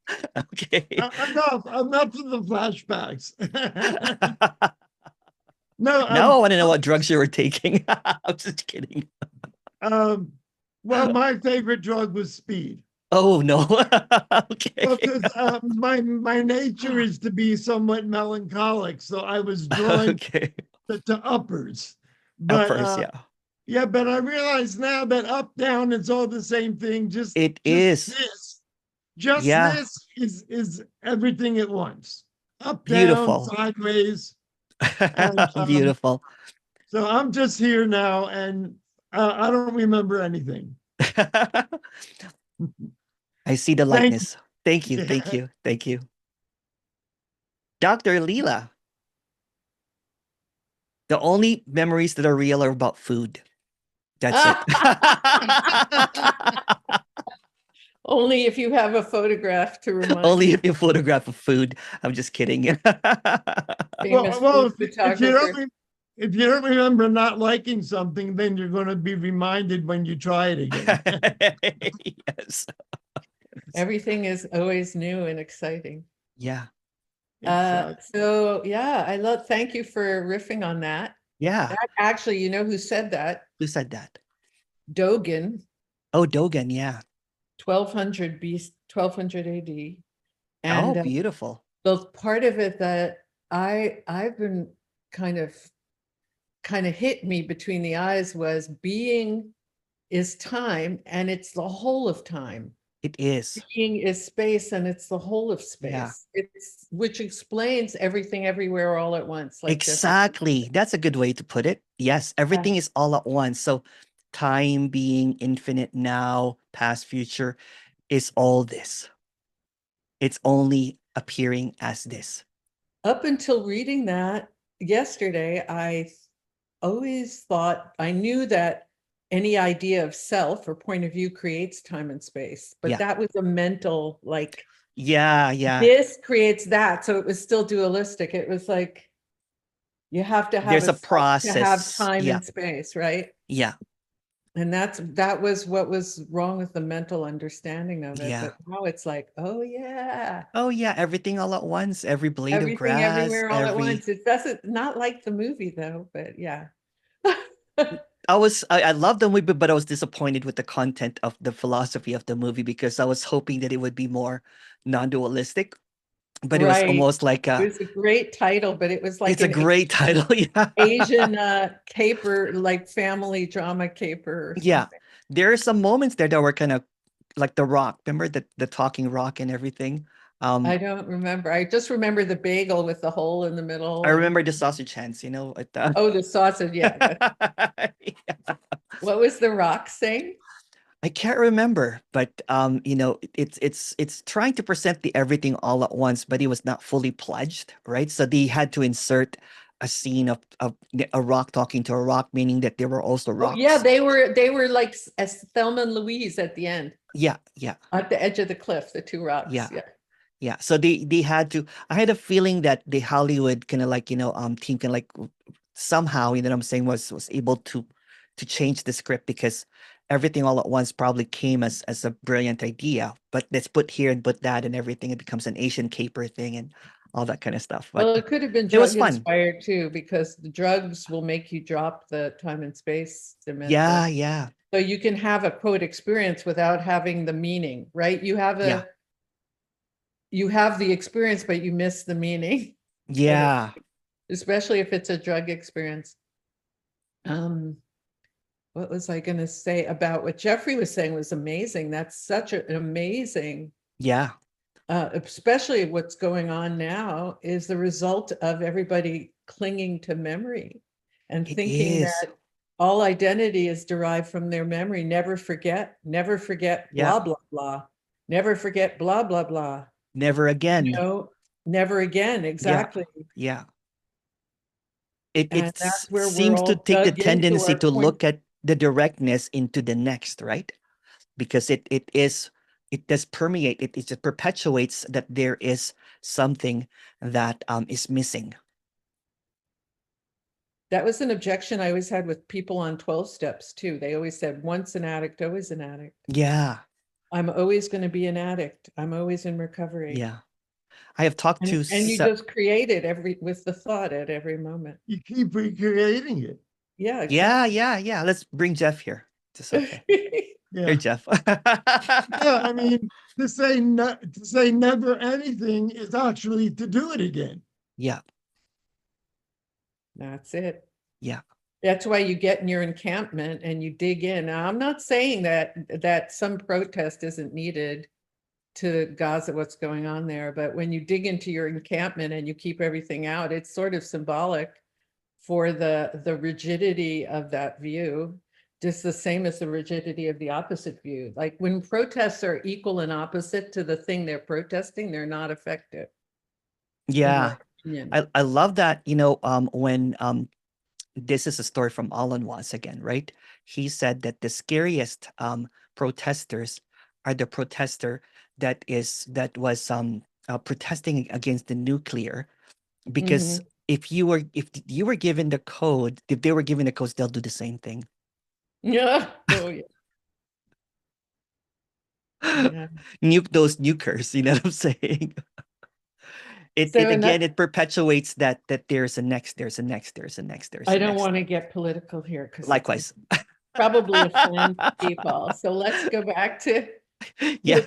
Okay. Enough of the flashbacks. No, Now I want to know what drugs you were taking. I'm just kidding. well, my favorite drug was speed. Oh no. Okay. Well, because my nature is to be somewhat melancholic, so I was drawn Okay. to uppers. At But first, yeah. yeah, but I realize now that up down it's all the same thing. Just Is. this is everything at once. Up, down, Beautiful. sideways, and Beautiful. so I'm just here now, and I don't remember anything. I see the Thank lightness. Thank you. Thank you. Thank you. Dr. Leela. The only memories that are real are about food. That's it. Only if you have a photograph to remind Only you. if you photograph of food. I'm just kidding. Famous well, food if you photographer. don't remember not liking something, then you're going to be reminded when you try it again. Yes. Everything is always new and exciting. Yeah. Exactly. So yeah, thank you for riffing on that. Yeah. That actually, you know who said that? Who said that? Dogen, Oh, Dogen. Yeah. 1200 BC, 1200 AD. Oh, And beautiful. the part of it that I've been kind of hit me between the eyes was being is time, and it's the whole of time. It is. Being is space, and it's the whole of space. Yeah. It's which explains everything everywhere all at once. Like Exactly. That's a good way to put it. Yes, everything is all at once. So time being infinite now, past, future is all this. It's only appearing as this. Up until reading that yesterday, I always thought, I knew that any idea of self or point of view creates time and space, but Yeah. that was a mental, like, Yeah. this creates that. So it was still dualistic. It was like, you have to have There's a self process. to have time Yeah. and space, right? Yeah. And that was what was wrong with the mental understanding of it. Yeah. But now it's like, oh yeah, Oh yeah, everything all at once, every blade of everything grass, everywhere all at once. It doesn't, not like the movie though, but yeah. I love the movie, but I was disappointed with the content of the philosophy of the movie because I was hoping that it would be more non-dualistic. But it was Right. almost like It was a great title, but it was like it's a great title. Yeah. Asian caper, like family drama caper or something. Yeah. There are some moments there that were kind of like The Rock. Remember the talking rock and everything? I don't remember. I just remember the bagel with the hole in the middle. I remember the sausage hands, you know. Oh, the sausage, yeah. Yeah. What was the Rock saying? I can't remember, but you know, it's trying to present the everything all at once, but it was not fully pledged, right? So they had to insert a scene of a rock talking to a rock, meaning that there were also rocks. Oh, yeah, they were like as Thelma and Louise at the end. Yeah. At the edge of the cliff, the two rocks. Yeah. So they had to. I had a feeling that the Hollywood kind of like, you know, team can like somehow, you know what I'm saying, was able to change the script because everything all at once probably came as a brilliant idea, but let's put here and put that and everything. It becomes an Asian caper thing and all that kind of stuff. But Well, it could have been it was drug fun. inspired too, because the drugs will make you drop the time and space dimension. Yeah. So you can have a quote experience without having the meaning, right? You have Yeah. you have the experience, but you miss the meaning. Yeah. especially if it's a drug experience. What was I going to say about what Jeffrey was saying was amazing. That's such an amazing, Yeah. especially what's going on now is the result of everybody clinging to memory and It thinking is. that all identity is derived from their memory. Never forget, Yeah. blah, blah, blah. Never forget, blah, blah, blah. Never again. No, never again. Exactly. Yeah. And It that's where we're seems to all take the dug into tendency our to point. look at the directness into the next, right? Because it does permeate, it just perpetuates that there is something that is missing. That was an objection I always had with people on 12 steps too. They always said, once an addict, always an addict. Yeah. I'm always going to be an addict. I'm always in recovery. Yeah. I have talked to And you just create it with the thought at every moment. You keep recreating it. Yeah. yeah. Let's bring Jeff here. Just okay. Yeah. Here, Jeff. Yeah, I mean, to say never anything is actually to do it again. Yeah. That's it. Yeah. That's why you get in your encampment and you dig in. Now, I'm not saying that some protest isn't needed to Gaza, what's going on there, but when you dig into your encampment and you keep everything out, it's sort of symbolic for the rigidity of that view, just the same as the rigidity of the opposite view. Like when protests are equal and opposite to the thing they're protesting, they're not effective. Yeah. I love that, when this is a story from Alan Watts again, right? He said that the scariest protesters are the protester that was protesting against the nuclear, because if you were given the code, if they were given the codes, they'll do the same thing. Yeah. Oh yeah. Yeah. Nuke those nukers, you know what I'm saying? It perpetuates that there's a next. I don't want to get political here because likewise probably offend people. So let's go back to yeah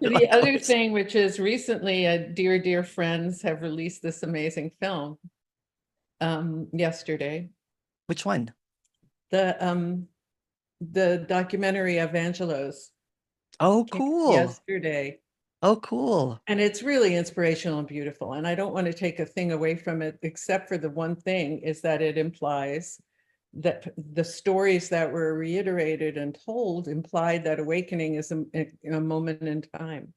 the other thing, which is recently dear friends have released this amazing film yesterday. Which one? The documentary of Angelos. Oh, cool. Yesterday. Oh, cool. And it's really inspirational and beautiful. And I don't want to take a thing away from it, except for the one thing is that it implies that the stories that were reiterated and told implied that awakening is a moment in time.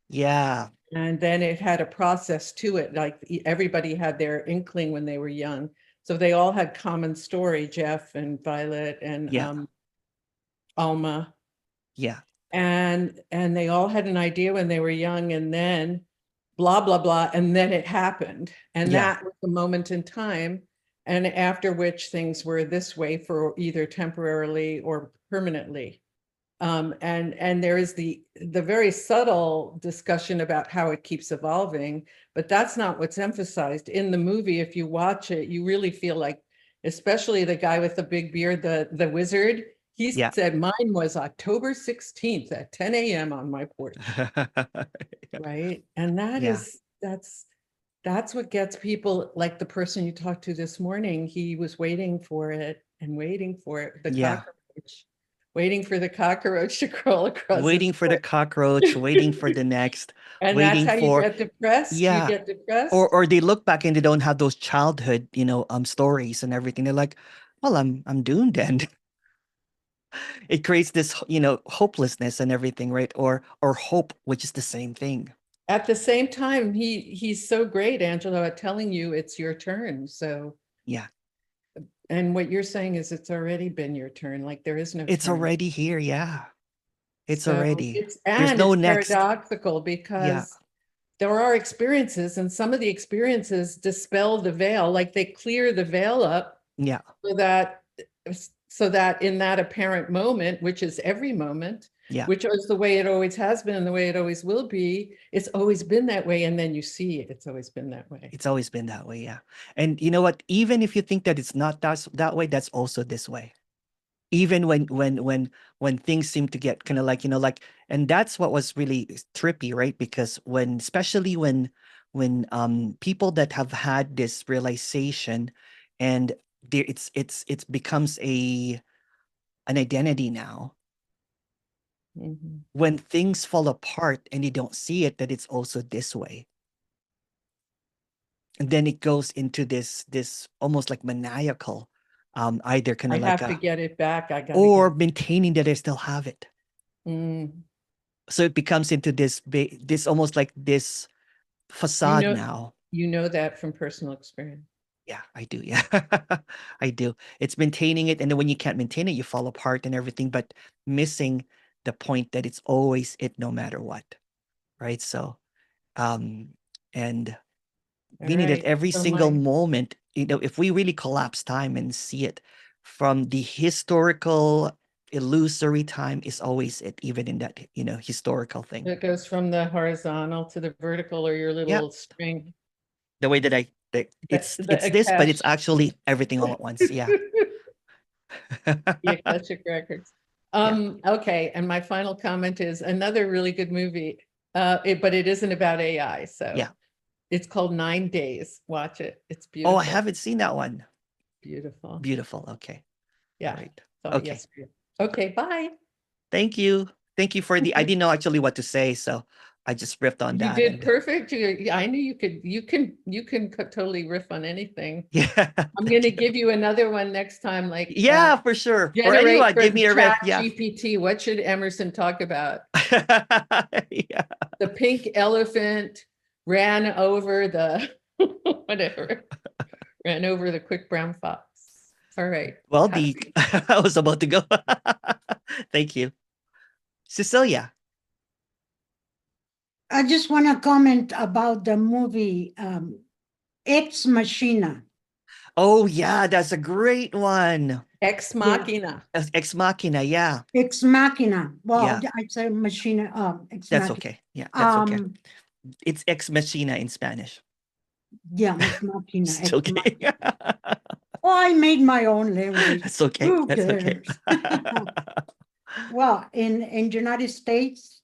Yeah. And then it had a process to it. Like everybody had their inkling when they were young. So they all had common story, Jeff and Violet and Alma. Yeah. And they all had an idea when they were young, and then blah, blah, blah. And then it happened. And that was the moment in time. And after which things were this way for either temporarily or permanently. And there is the very subtle discussion about how it keeps evolving, but that's not what's emphasized in the movie. If you watch it, you really feel like, especially the guy with the big beard, the wizard, he said, mine was October 16th at 10 a.m. on my porch. Right. And that's what gets people, like the person you talked to this morning. He was waiting for it and waiting for it. Cockroach. Waiting for the cockroach to crawl across. Waiting for the cockroach, waiting for the next. And waiting that's how you get depressed. Yeah. You get depressed. Or they look back and they don't have those childhood, stories and everything. They're like, well, I'm doomed then. It creates this, hopelessness and everything, right? Or hope, which is the same thing. At the same time, he's so great, Angelo, at telling you it's your turn. So yeah. And what you're saying is it's already been your turn. Like there is no It's turn. already here. Yeah. It's So already. There's no next. Paradoxical because there are experiences, and some of the experiences dispel the veil, like they clear the veil up. Yeah. So that in that apparent moment, which is every moment, which is the way it always has been and the way it always will be, it's always been that way. And then you see it, it's always been that way. It's always been that way, yeah. And you know what? Even if you think that it's not that way, that's also this way. Even when things seem to get kind of like, and that's what was really trippy, right? Because especially when when people that have had this realization, and it's becomes an identity now. Mhm. When things fall apart and you don't see it, that it's also this way. And then it goes into this almost like maniacal, either kind I of like have to get it back. I got or maintaining that I still have it. Mm. So it becomes into this almost like this facade now. You know that from personal experience. Yeah, I do. Yeah, I do. It's maintaining it. And then when you can't maintain it, you fall apart and everything, but missing the point that it's always it no matter what. Right. So, and we need it every single moment. You know, if we really collapse time and see it from the historical, illusory time is always it, even in that, historical thing. It goes from the horizontal to the vertical, or your little string. The way that it's this, but it's actually everything all at once. Yeah. The Akashic Records. Okay, and my final comment is another really good movie, but it isn't about AI. So yeah, it's called 9 Days. Watch it. It's beautiful. Oh, I haven't seen that one. Beautiful. Beautiful. Okay. Yeah. Right. Okay. Yesterday. Okay. Bye. Thank you. Thank you for I didn't know actually what to say, so I just riffed on that. You did perfect. I knew you could. You can totally riff on anything. Yeah. I'm going to give you another one next time. Like yeah, for sure. Or anyone, give me a riff. Yeah. GPT. What should Emerson talk about? Yeah. The pink elephant ran over the whatever. Ran over the quick brown fox. All right. Well, I was about to go. Thank you. Cecilia. I just want to comment about the movie Ex Machina. Oh, yeah, that's a great one. Ex Machina. Ex Machina, yeah. Ex Machina. Well, Yeah. I'd say Machina. Ex That's Machina. okay. Yeah, that's okay. It's Ex Machina in Spanish. Yeah, Ex Machina. It's okay. Oh, I made my own language. That's okay. Who That's cares? okay. Well, in the United States,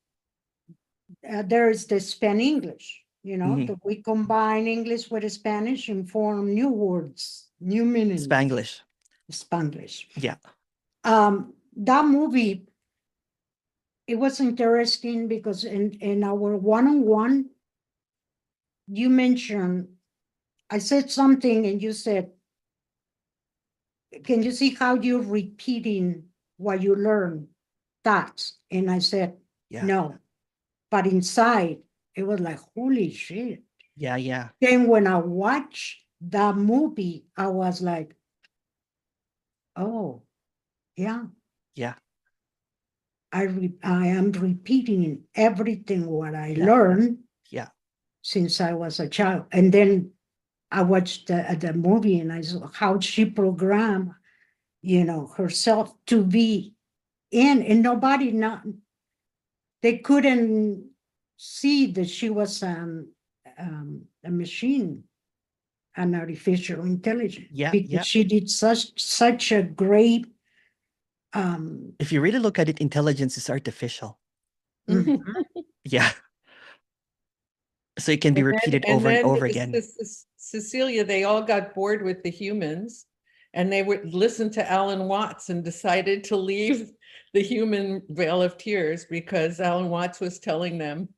there is the Span English. That we combine English with Spanish and form new words, new meanings. Spanglish. Spanglish. Yeah. That movie, it was interesting because in our one-on-one, you mentioned, I said something and you said, can you see how you're repeating what you learn? That. And I said, no. But inside, it was like, holy shit. Yeah, yeah. Then when I watched that movie, I was like, oh, yeah. Yeah. I am repeating everything what I learned since I was a child. And then I watched the movie and I saw how she programmed, herself to be in, and they couldn't see that she was a machine, an artificial intelligence. Yeah, because she did such a great. If you really look at it, intelligence is artificial. Yeah. So it can be repeated over and over again. Cecilia, they all got bored with the humans, and they would listen to Alan Watts and decided to leave the human Vale of Tears because Alan Watts was telling them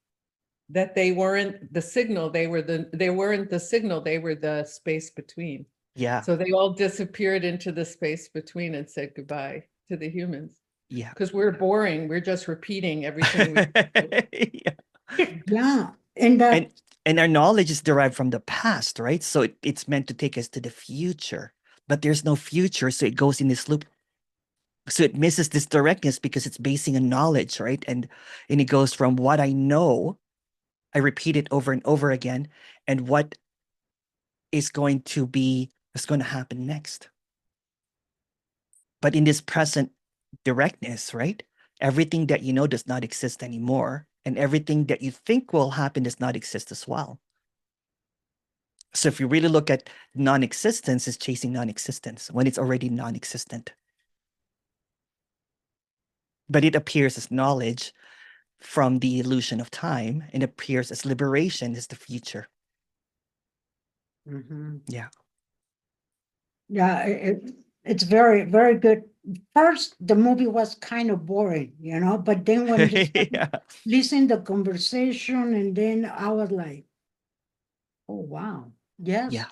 that they weren't the signal, they weren't the signal, they were the space between. Yeah. So they all disappeared into the space between and said goodbye to the humans. Yeah. Because we're boring. We're just repeating everything we do. Yeah. And our knowledge is derived from the past, right? So it's meant to take us to the future, but there's no future. So it goes in this loop. So it misses this directness because it's basing on knowledge, right? And it goes from what I know, I repeat it over and over again, and what is going to happen next. But in this present directness, right? Everything that you know does not exist anymore. And everything that you think will happen does not exist as well. So if you really look at non-existence, is chasing non-existence when it's already non-existent. But it appears as knowledge from the illusion of time, and appears as liberation as the future. Mhm. Yeah. Yeah, it's very, very good. First, the movie was kind of boring, but then when you start Yeah. listening the conversation, and then I was like, oh, wow. Yes. Yeah.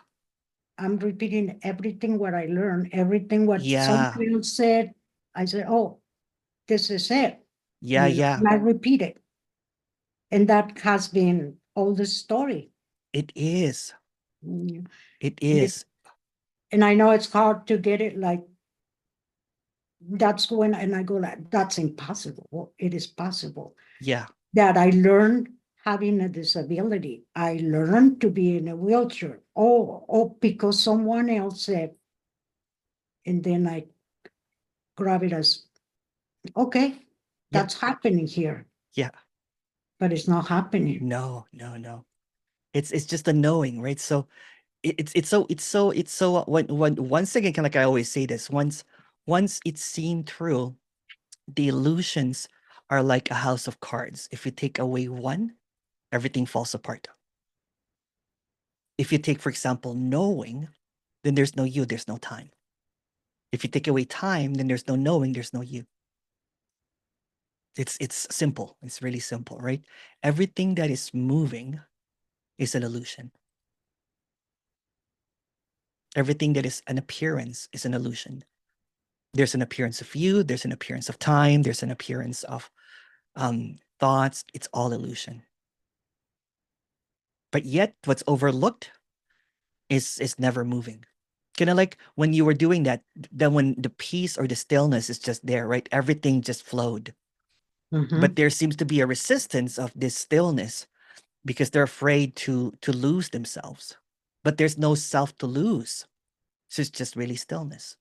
I'm repeating everything what I learned, everything what Yeah. someone else said. I said, oh, this is it. Yeah. Yeah. And I repeat it. And that has been all the story. It is. Mm. It And is. and I know it's hard to get it like, that's when, and I go like, that's impossible. Well, it is possible. Yeah. That I learned having a disability. I learned to be in a wheelchair. Oh, because someone else said, and then I grab it as, okay, that's happening here, Yeah. but it's not happening. No, no, no. It's just a knowing, right? So it's so when once again, kind of like I always say this, once it's seen through, the illusions are like a house of cards. If you take away one, everything falls apart. If you take, for example, knowing, then there's no you, there's no time. If you take away time, then there's no knowing, there's no you. It's simple. It's really simple, right? Everything that is moving is an illusion. Everything that is an appearance is an illusion. There's an appearance of you, there's an appearance of time, there's an appearance of thoughts. It's all illusion. But yet, what's overlooked is never moving. Kind of like when you were doing that, then when the peace or the stillness is just there, right? Everything just flowed. Mhm. But there seems to be a resistance of this stillness because they're afraid to lose themselves. But there's no self to lose. So it's just really stillness.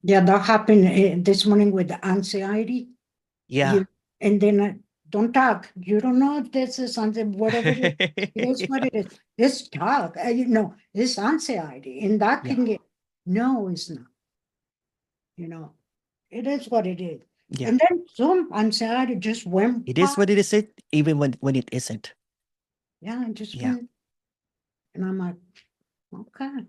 Yeah, that happened this morning with the anxiety. Yeah. And then don't talk. You don't know if this is something, whatever it is. It is what it is. This talk, it's anxiety. And that Yeah. can get, no, it's not. It is what it is. Yeah. And then some anxiety just went. It is what it is, even when it isn't. Yeah, it just Yeah. went. And I'm like, okay.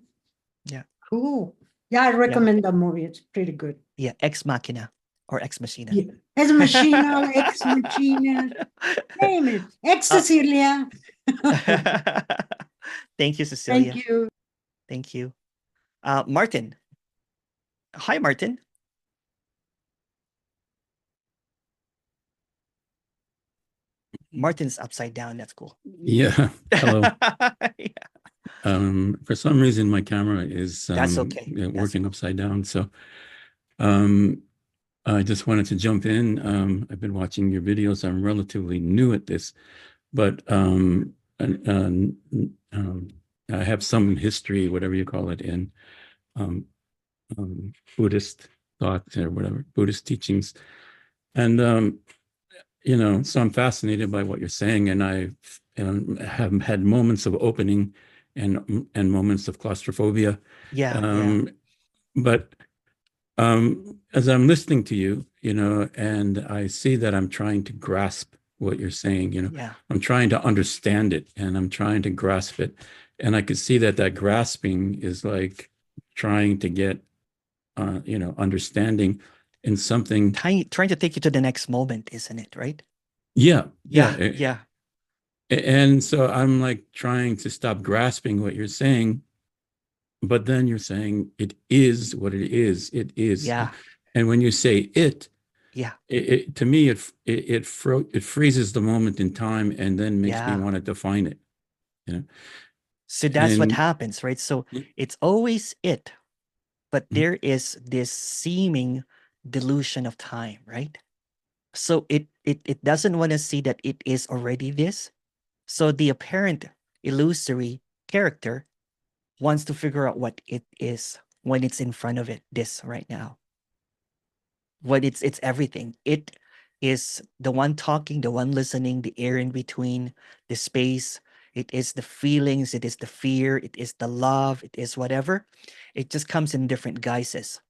Yeah. Cool. Yeah, I recommend that movie. It's pretty good. Yeah. Ex Machina or Ex Machina. Yeah. Ex Machina, Ex Machina. Name it. Ex Cecilia. Thank you, Cecilia. Thank you. Thank you. Martin. Hi, Martin. Martin's upside down. That's cool. Yeah. Hello. Yeah. For some reason, my camera is That's okay. working upside down. So I just wanted to jump in. I've been watching your videos. I'm relatively new at this, but I have some history, whatever you call it, in Buddhist thought or whatever, Buddhist teachings. And so I'm fascinated by what you're saying, and I have had moments of opening and moments of claustrophobia. Yeah. But as I'm listening to you, and I see that I'm trying to grasp what you're saying, Yeah. I'm trying to understand it, and I'm trying to grasp it, and I could see that grasping is like trying to get, understanding in something. Trying to take you to the next moment, isn't it? Right? Yeah. Yeah. And so I'm like trying to stop grasping what you're saying, but then you're saying it is what it is. It is. Yeah. And when you say it, Yeah. it to me, it freezes the moment in time and then makes me Yeah. want to define it. So that's what And- happens, right? So Mm. it's always it, but Mm. there is this seeming delusion of time, right? So it doesn't want to see that it is already this. So the apparent illusory character wants to figure out what it is when it's in front of it, this right now. What it's everything. It is the one talking, the one listening, the air in between, the space. It is the feelings, it is the fear, it is the love, it is whatever. It just comes in different guises.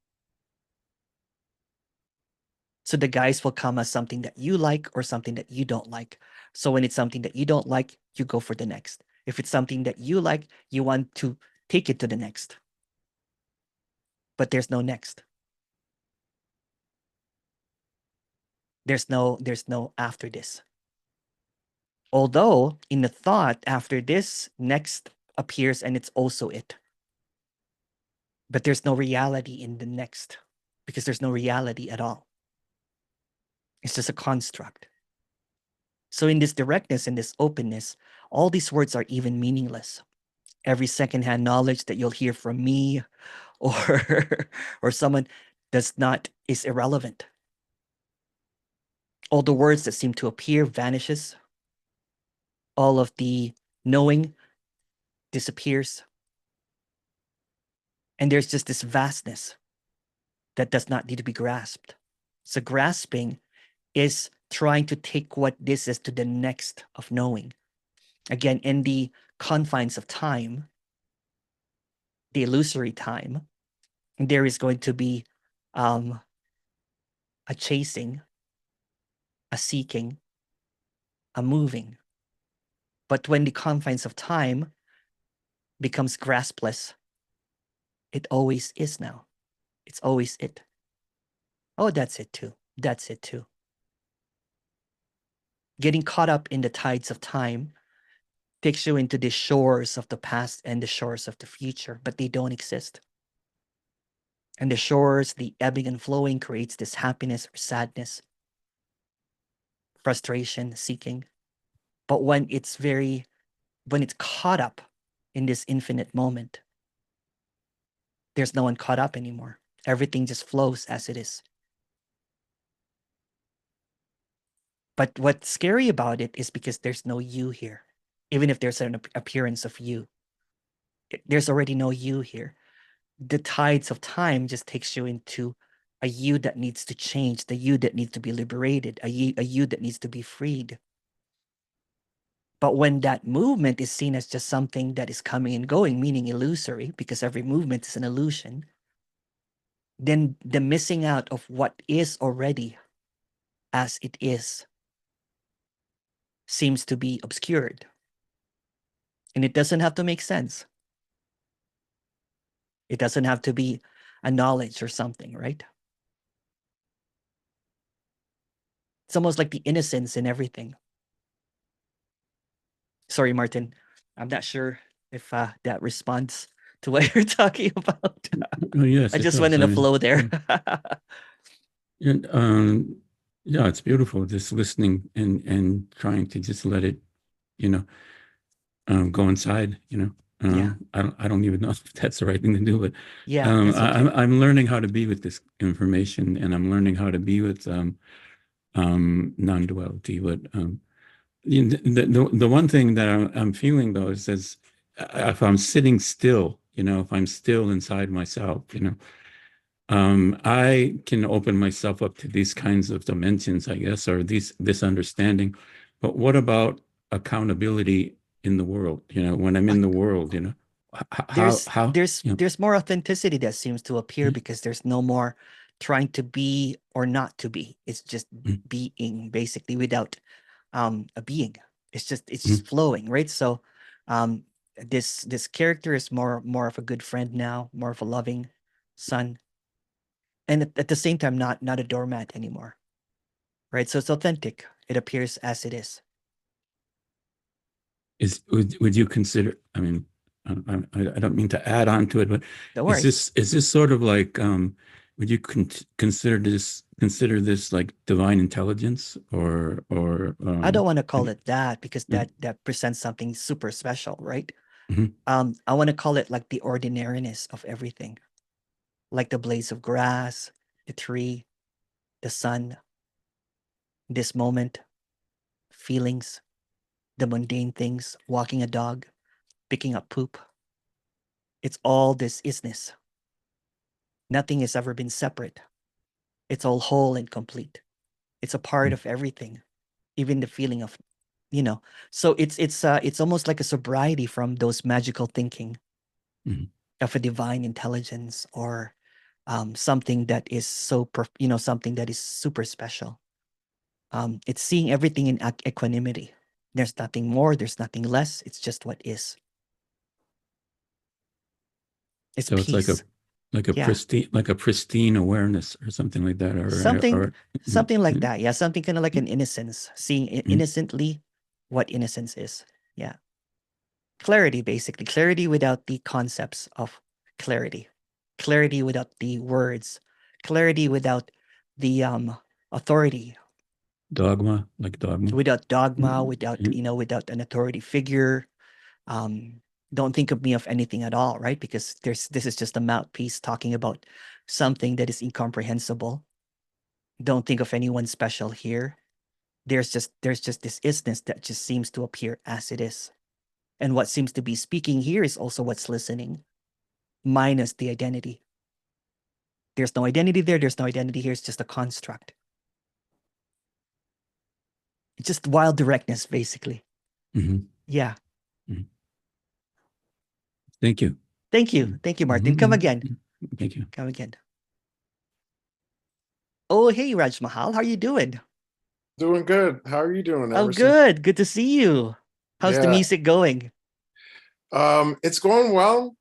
So the guise will come as something that you like or something that you don't like. So when it's something that you don't like, you go for the next. If it's something that you like, you want to take it to the next. But there's no next. There's no after this. Although in the thought, after this, next appears and it's also it. But there's no reality in the next because there's no reality at all. It's just a construct. So in this directness and this openness, all these words are even meaningless. Every secondhand knowledge that you'll hear from me or someone is irrelevant. All the words that seem to appear vanishes. All of the knowing disappears. And there's just this vastness that does not need to be grasped. So grasping is trying to take what this is to the next of knowing. Again, in the confines of time, the illusory time, there is going to be a chasing, a seeking, a moving. But when the confines of time becomes graspless, it always is now. It's always it. Oh, that's it too. That's it too. Getting caught up in the tides of time takes you into the shores of the past and the shores of the future, but they don't exist. And the shores, the ebbing and flowing, creates this happiness or sadness, frustration, seeking. But when it's caught up in this infinite moment, there's no one caught up anymore. Everything just flows as it is. But what's scary about it is because there's no you here. Even if there's an appearance of you, there's already no you here. The tides of time just takes you into a you that needs to change, the you that needs to be liberated, a you that needs to be freed. But when that movement is seen as just something that is coming and going, meaning illusory, because every movement is an illusion, then the missing out of what is already as it is seems to be obscured. And it doesn't have to make sense. It doesn't have to be a knowledge or something, right? It's almost like the innocence in everything. Sorry, Martin. I'm not sure if that responds to what you're talking about. Oh, yes, I it just does. went in I a mean, flow there. and, yeah, it's beautiful just listening and trying to just let it, go inside, Yeah. I don't even know if that's the right thing to do, but Yeah, that's okay. I'm learning how to be with this information, and I'm learning how to be with non-duality. But the one thing that I'm feeling though is if I'm sitting still, if I'm still inside myself, I can open myself up to these kinds of dimensions, I guess, or this understanding. But what about accountability in the world? When I'm in the world, how there's more authenticity that seems to appear Mhm. because there's no more trying to be or not to be. It's just Mhm. being, basically, without a being. It's just Mhm. flowing, right? So this character is more of a good friend now, more of a loving son, and at the same time not a doormat anymore, right? So it's authentic. It appears as it is. Would you consider? I mean, I don't mean to add on to it, but Don't worry. is this sort of like would you consider this like divine intelligence or I don't want to call it that because Yeah. that presents something super special, right? Mhm. I want to call it like the ordinariness of everything, like the blades of grass, the tree, the sun, this moment, feelings, the mundane things, walking a dog, picking up poop. It's all this isness. Nothing has ever been separate. It's all whole and complete. It's a part of everything, even the feeling of, So it's almost like a sobriety from those magical thinking Mhm. of a divine intelligence or something that is something that is super special. It's seeing everything in equanimity. There's nothing more, there's nothing less. It's just what is. It's So it's peace. Yeah. like a pristine awareness or something like that, Something like mm, that. Yeah, something kind of like an innocence, seeing innocently what innocence is. Yeah. Clarity, basically. Clarity without the concepts of clarity. Clarity without the words. Clarity without the authority. dogma, like dogma. Without dogma, without, Mm. without an authority figure. Don't think of me of anything at all, right? Because this is just a mouthpiece talking about something that is incomprehensible. Don't think of anyone special here. There's just this isness that just seems to appear as it is. And what seems to be speaking here is also what's listening, minus the identity. There's no identity there, there's no identity here, it's just a construct. It's just wild directness, basically. Mhm. Yeah. Thank you. Thank you. Thank you, Martin. Come again. Thank you. Come again. Oh, hey, Raj Mahal. How are you doing? Doing good. How are you doing, Oh, Emerson? good. Good to see you. How's the Yeah. music going? It's going well,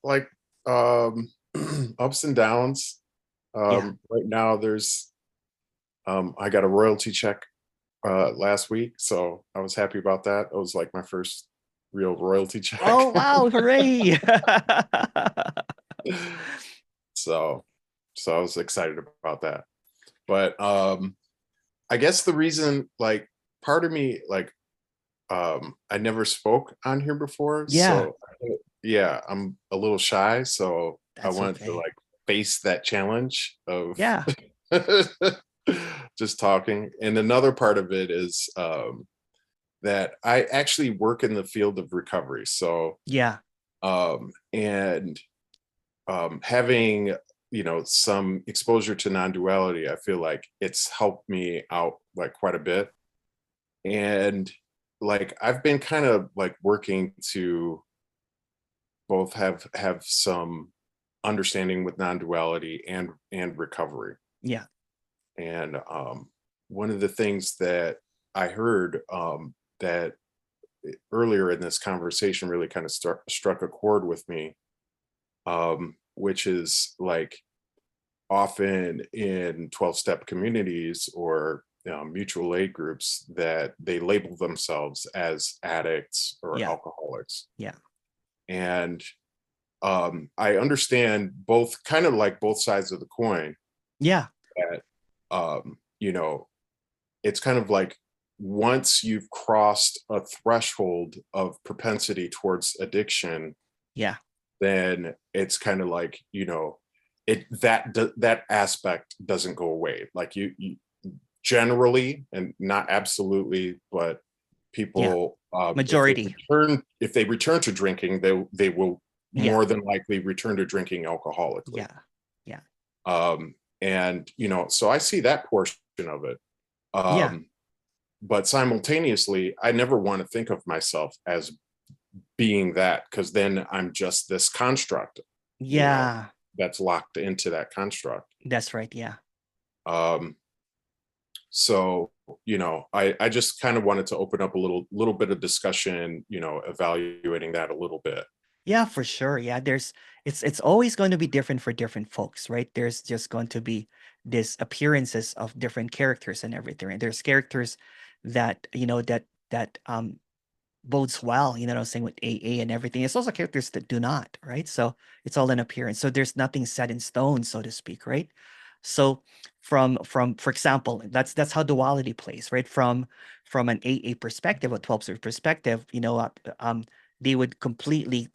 like ups and downs. Yeah. Right now there's I got a royalty check last week, so I was happy about that. It was like my first real royalty check. Oh, wow. Hooray. So I was excited about that. But I guess the reason, like, part of me, like, I never spoke on here before. Yeah. So yeah, I'm a little shy. So I That's wanted to okay. like face that challenge of Yeah. just talking. And another part of it is that I actually work in the field of recovery. So Yeah. and having some exposure to non-duality, I feel like it's helped me out like quite a bit. And like I've been kind of like working to both have some understanding with non-duality and recovery. Yeah. And one of the things that I heard that earlier in this conversation really kind of struck a chord with me, which is like often in 12-step communities or mutual aid groups that they label themselves as addicts or Yeah. alcoholics. Yeah. And I understand both, kind of like both sides of the coin. Yeah. That it's kind of like once you've crossed a threshold of propensity towards addiction, Yeah. then it's kind of like that aspect doesn't go away. Like you generally, and not absolutely, but people Majority. if they return to drinking, they will Yeah. more than likely return to drinking alcoholically. Yeah. Yeah. And so I see that portion of it. Yeah. But simultaneously, I never want to think of myself as being that, because then I'm just this construct Yeah. that's locked into that construct. That's right. Yeah. So I just kind of wanted to open up a little bit of discussion, evaluating that a little bit. Yeah, for sure. Yeah, it's always going to be different for different folks, right? There's just going to be this appearances of different characters and everything. And there's characters that, that bodes well, what I'm saying, with AA and everything. It's also characters that do not, right? So it's all an appearance. So there's nothing set in stone, so to speak, right? So from for example, that's how duality plays, right? From an AA perspective, a 12-step perspective, they would completely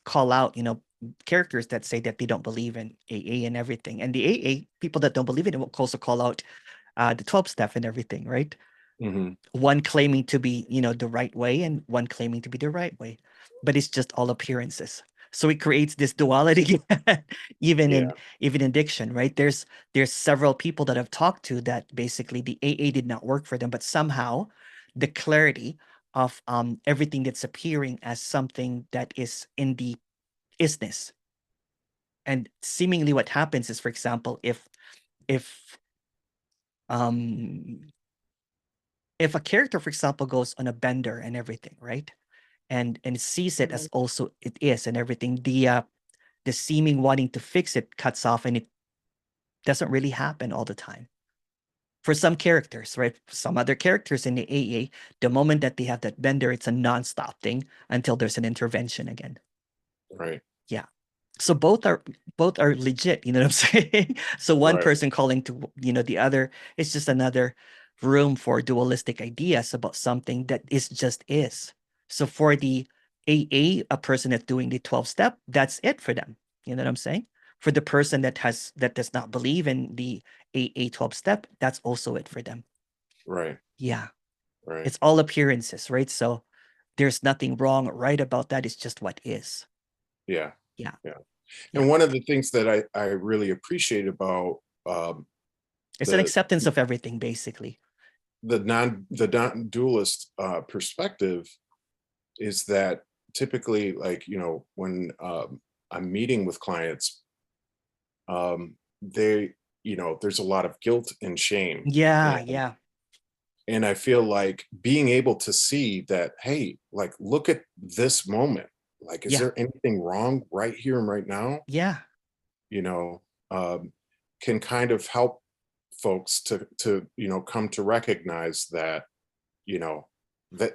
call out, characters that say that they don't believe in AA and everything. And the AA people that don't believe in it will also call out the 12-step and everything, right? Mm-hmm. One claiming to be, the right way and one claiming to be the right way, but it's just all appearances. So it creates this duality, even in addiction, right? There's several people that I've talked to that basically the AA did not work for them, but somehow the clarity of everything that's appearing as something that is in the isness. And seemingly what happens is, for example, if if a character, for example, goes on a bender and everything, right? And sees it as also it is and everything, the seeming wanting to fix it cuts off, and it doesn't really happen all the time. For some characters, right? Some other characters in the AA, the moment that they have that bender, it's a nonstop thing until there's an intervention again. Right. Yeah. So both are legit, you know what I'm saying? So one Right. person calling to, the other, it's just another room for dualistic ideas about something that just is. So for the AA, a person that's doing the 12-step, that's it for them. You know what I'm saying? For the person that does not believe in the AA 12-step, that's also it for them. Right. Yeah. Right. It's all appearances, right? So there's nothing wrong or right about that. It's just what is. Yeah. Yeah. Yeah. And one of the things that I really appreciate about it's an acceptance of everything, basically. The non-dualist perspective is that typically, like, when I'm meeting with clients, they, there's a lot of guilt and shame. Yeah. And I feel like being able to see that, hey, like, look at this moment. Like, is there anything wrong right here and right now? Yeah. Can kind of help folks to come to recognize that, that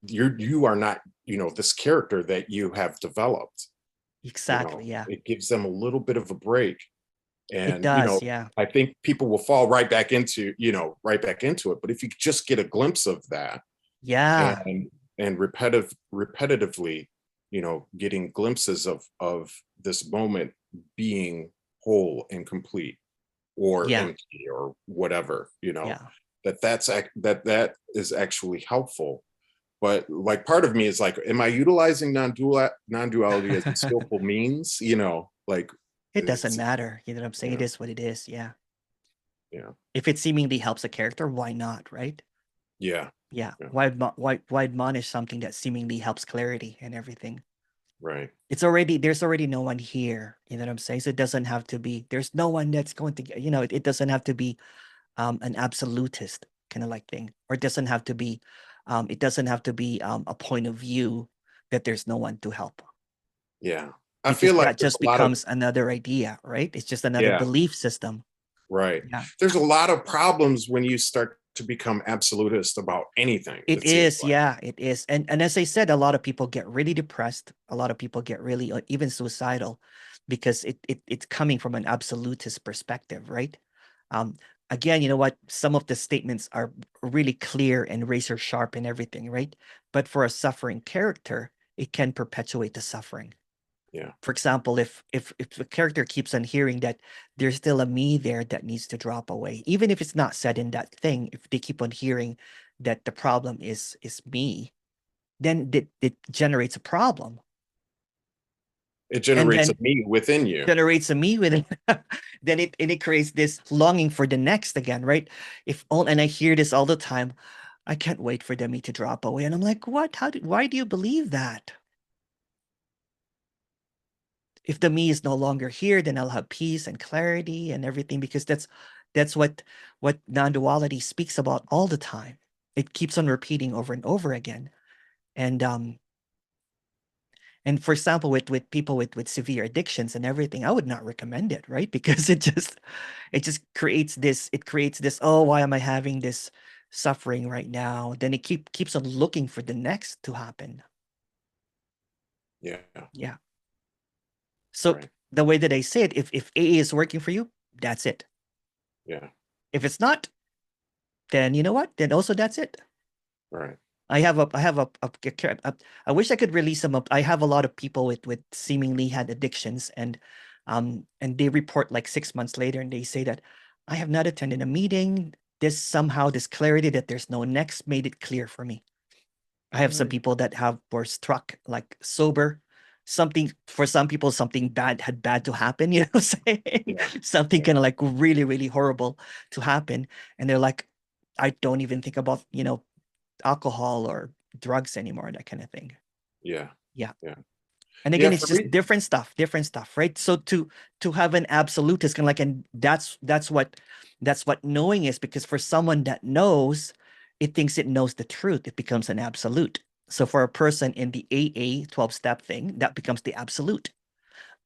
you are not, this character that you have developed. Exactly. Yeah. It gives them a little bit of a break. And it does, yeah. I think people will fall right back into it. But if you just get a glimpse of that, yeah, and repetitively, getting glimpses of this moment being whole and complete, or empty, or whatever, that is actually helpful. But like, part of me is like, am I utilizing non-duality as a skillful means? Like, it doesn't matter. You know what I'm saying? Yeah. It is what it is. Yeah. Yeah. If it seemingly helps a character, why not? Right. Yeah. Yeah. Why admonish something that seemingly helps clarity and everything? Right. There's already no one here. You know what I'm saying? So it doesn't have to be, there's no one that's going to, it doesn't have to be an absolutist kind of like thing, or it doesn't have to be a point of view that there's no one to help. Yeah. I Because feel like that just becomes another idea, right? It's just another belief system. Right. Yeah. There's a lot of problems when you start to become absolutist about anything. It is, yeah, it is. And as I said, a lot of people get really depressed. A lot of people get really even suicidal because it's coming from an absolutist perspective, right? Again, you know what? Some of the statements are really clear and razor sharp and everything, right? But for a suffering character, it can perpetuate the suffering. Yeah. For example, if the character keeps on hearing that there's still a me there that needs to drop away, even if it's not said in that thing, if they keep on hearing that the problem is me, then it generates a problem. It generates a me within you. Generates a me within. Then it creates this longing for the next again, right? And I hear this all the time. I can't wait for the me to drop away, and I'm like, what? Why do you believe that? If the me is no longer here, then I'll have peace and clarity and everything, because that's what non-duality speaks about all the time. It keeps on repeating over and over again. And for example, with people with severe addictions and everything, I would not recommend it, right? Because it just creates this, oh, why am I having this suffering right now? Then it keeps on looking for the next to happen. Yeah. Yeah. So the way that I say it, if AA is working for you, that's it. Yeah. If it's not, then you know what? Then also that's it. Right. I wish I could release them up. I have a lot of people with seemingly had addictions, and they report like 6 months later, and they say that I have not attended a meeting. This clarity that there's no next made it clear for me. I have some people that were struck like sober. For some people, something bad to happen, you know what I'm saying? Yeah. Something kind of like really, really horrible to happen. And they're like, I don't even think about, alcohol or drugs anymore, that kind of thing. Yeah. Yeah. Yeah. And again, it's just different stuff, right? So to have an absolute is kind of like, and that's what knowing is, because for someone that knows, it thinks it knows the truth. It becomes an absolute. So for a person in the AA 12-step thing, that becomes the absolute.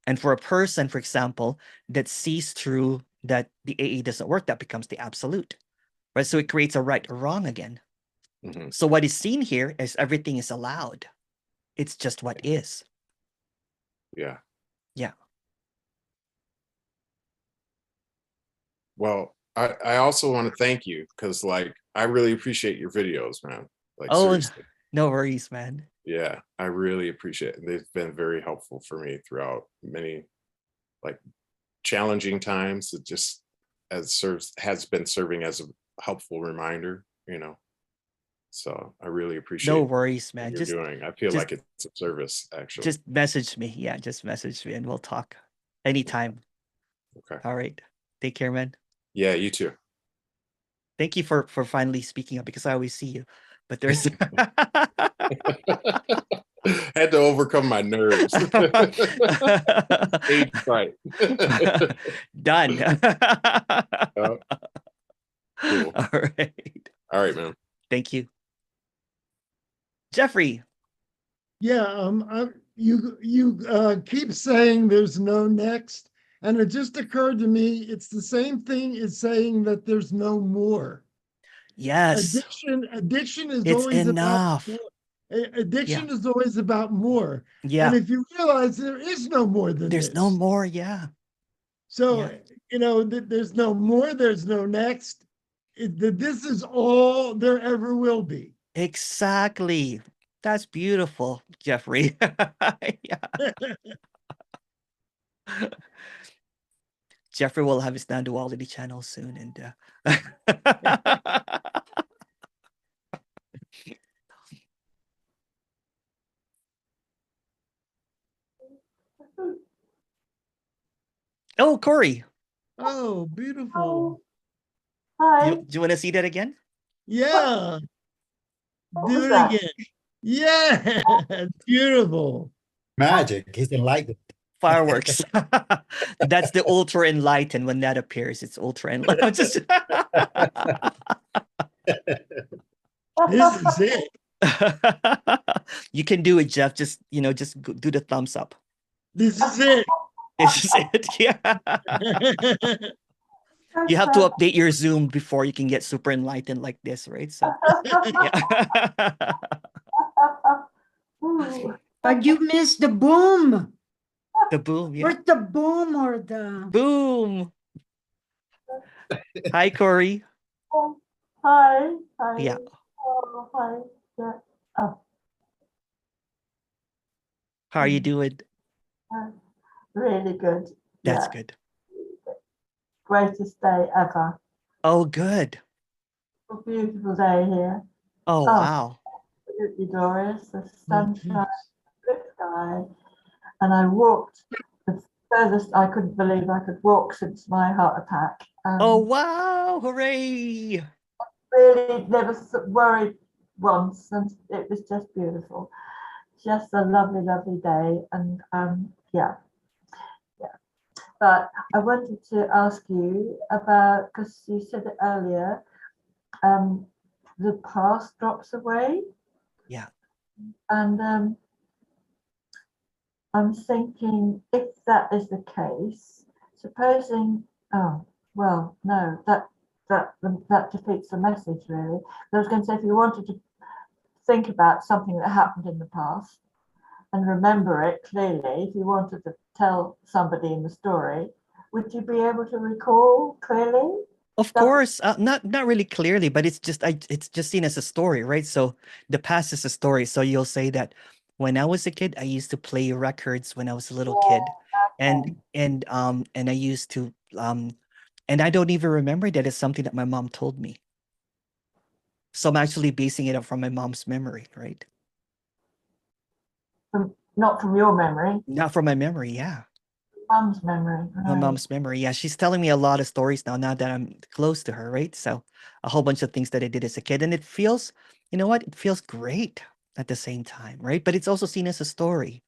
And for a person, for example, that sees through that the AA doesn't work, that becomes the absolute, right? So it creates a right or wrong again. Mhm. So what is seen here is everything is allowed. It's just what is. Yeah. Yeah. Well, I also want to thank you because like I really appreciate your videos, man. Like Oh, seriously. no worries, man. Yeah, I really appreciate it. They've been very helpful for me throughout many like challenging times. It just has been serving as a helpful reminder, you know. So I really No appreciate worries, what man. you're doing. I feel just like it's a service, actually. just message me. Yeah, just message me and we'll talk anytime. Okay. All right. Take care, man. Yeah, you too. Thank you for finally speaking up because I always see you. But there's Had to overcome my nerves. Stage fright. done. Cool. All right. All right, man. Thank you. Jeffrey. Yeah, you keep saying there's no next, and it just occurred to me it's the same thing as saying that there's no more. Yes. Addiction is It's always enough. about more. Addiction is always about more. Yeah. And if you realize there is no more than There's this. no more. Yeah. So, Yeah. you know, there's no more, there's no next. This is all there ever will be. Exactly. That's beautiful, Jeffrey. Yeah. Jeffrey will have his non-duality channel soon, and oh, Corey, Oh, beautiful. do you want to see that again? Yeah. What Do was it that? again. Yeah. Beautiful. Magic. He's enlightened. Fireworks. That's the ultra enlightened when that appears. It's ultra enlightened. Just This is it. you can do it, Jeff. Just just do the thumbs up. This is it. This is it. Yeah. You have to update your Zoom before you can get super enlightened like this, right? So yeah. But you missed the boom. The boom, yeah. Where's the boom or the Boom. Hi, Corey. Hi. Hi. Yeah. Oh, hi. Yeah. Oh, How are you doing? really good. That's Yeah. good. Greatest day ever. Oh, good. A beautiful day here. Oh, wow. Absolutely glorious. The Oh, sunshine, geez. blue sky. And I walked the furthest I couldn't believe I could walk since my heart attack. Oh, wow. Hooray. Really never worried once, and it was just beautiful. Just a lovely, lovely day. And yeah. But I wanted to ask you about, because you said it earlier, the past drops away. Yeah. And I'm thinking, if that is the case, supposing, oh, well, no, that defeats the message, really. I was going to say, if you wanted to think about something that happened in the past and remember it clearly, if you wanted to tell somebody in the story, would you be able to recall clearly? Of course, not really clearly, but it's just seen as a story, right? So the past is a story. So you'll say that when I was a kid, I used to play records when I was a little kid, and I used to and I don't even remember that it's something that my mom told me. So I'm actually basing it up from my mom's memory, right? Not from your memory. Not from my memory, yeah. Mum's memory. My mom's memory. Yeah, she's telling me a lot of stories now that I'm close to her, right? So a whole bunch of things that I did as a kid. And it feels, you know what? It feels great at the same time, right? But it's also seen as a story.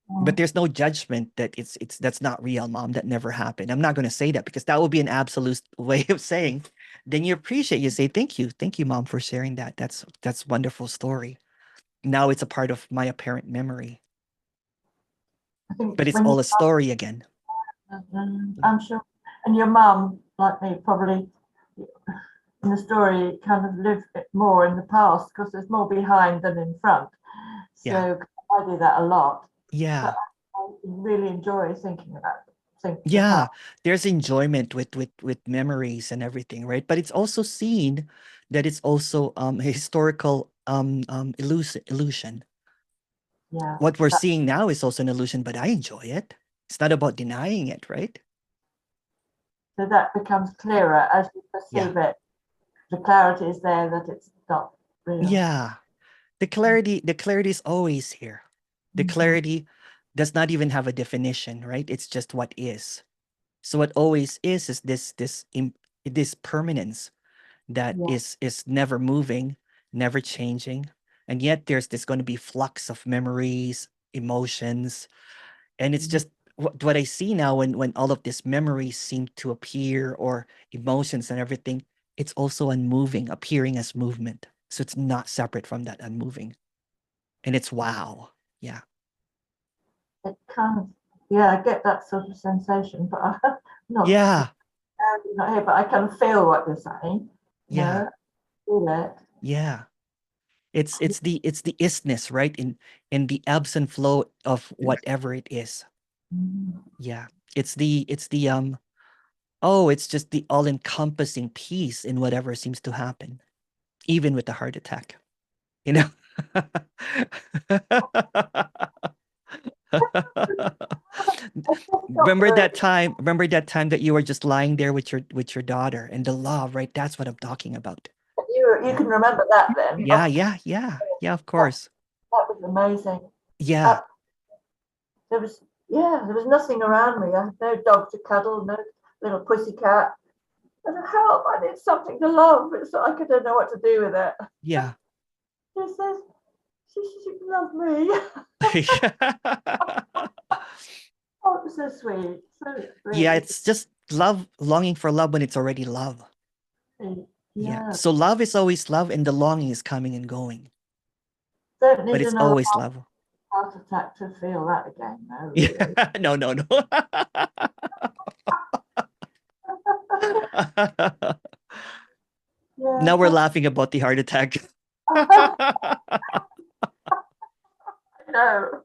But there's no judgment that it's that's not real, Mom. That never happened. I'm not going to say that because that would be an absolute way of saying. Then you appreciate. You say thank you, Mom, for sharing that. That's wonderful story. Now it's a part of my apparent memory, I think but it's when all you, a story again. I'm sure, and your mum, like me, probably in the story kind of lived it more in the past because there's more behind than in front. So Yeah. I do that a lot. Yeah. But I really enjoy thinking about it. Yeah, there's enjoyment with memories and everything, right? But it's also seen that it's also a historical illusion. Yeah. What we're seeing now is also an illusion, but I enjoy it. It's not about denying it, right? So that becomes clearer as you perceive it. The clarity is there that it's not real. Yeah. The clarity is always here. The clarity does not even have a definition, right? It's just what is. So what always is this permanence that is never moving, never changing. And yet there's going to be flux of memories, emotions. And it's just what I see now when all of these memories seem to appear, or emotions and everything, it's also unmoving, appearing as movement. So it's not separate from that unmoving. And it's wow. Yeah. It kind of, I get that sort of sensation, but I'm not, not here, but I can feel what you're saying. Yeah. Feel it. Yeah. It's the isness, right? In the ebbs and flow of whatever it is. Yeah. It's the it's just the all-encompassing peace in whatever seems to happen, even with the heart attack. You know? Remember that time that you were just lying there with your daughter and the love, right? That's what I'm talking about. You can remember that then. Yeah, of course. That was amazing. Yeah. There was nothing around me. I had no dog to cuddle, no little pussycat. I said, help, I need something to love. It's like I don't know what to do with it. Yeah. She says, she loved me. Oh, it was so sweet. Yeah, it's just love, longing for love when it's already love. Yeah. So love is always love, and the longing is coming and going. Don't need but it's always love. Heart attack to feel that again. No, really. No. Now we're laughing about the heart attack. No,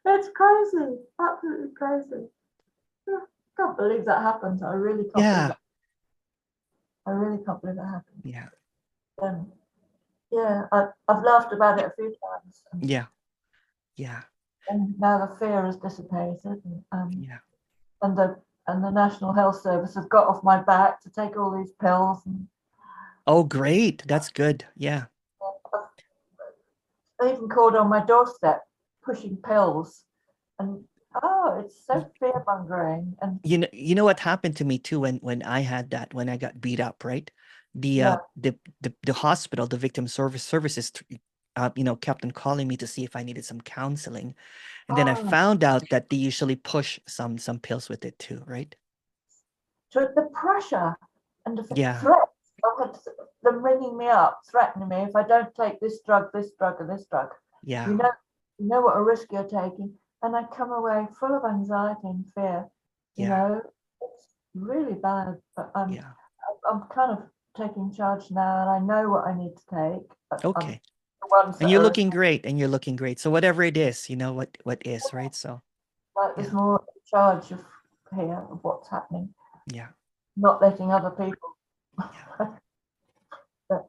it's crazy, absolutely crazy. I can't believe that happened. I really can't. Yeah. I really can't believe that happened. Yeah. I've laughed about it a few times. Yeah. And now the fear has dissipated. And the National Health Service have got off my back to take all these pills. Oh, great! That's good. Yeah. They even called on my doorstep, pushing pills, and it's so fear mongering. And you know what happened to me too when I had that, when I got beat up, right? The hospital, the victim services, kept on calling me to see if I needed some counseling, and then I found out that they usually push some pills with it too, right? So the pressure and the threats, I had them ringing me up, threatening me if I don't take this drug, and this drug. Yeah. You know what a risk you're taking, and I come away full of anxiety and fear. You know, it's really bad. But I'm kind of taking charge now, and I know what I need to take. Okay. And you're looking great, So whatever it is, what is, right? So there's more charge of what's happening. Yeah. Not letting other people. But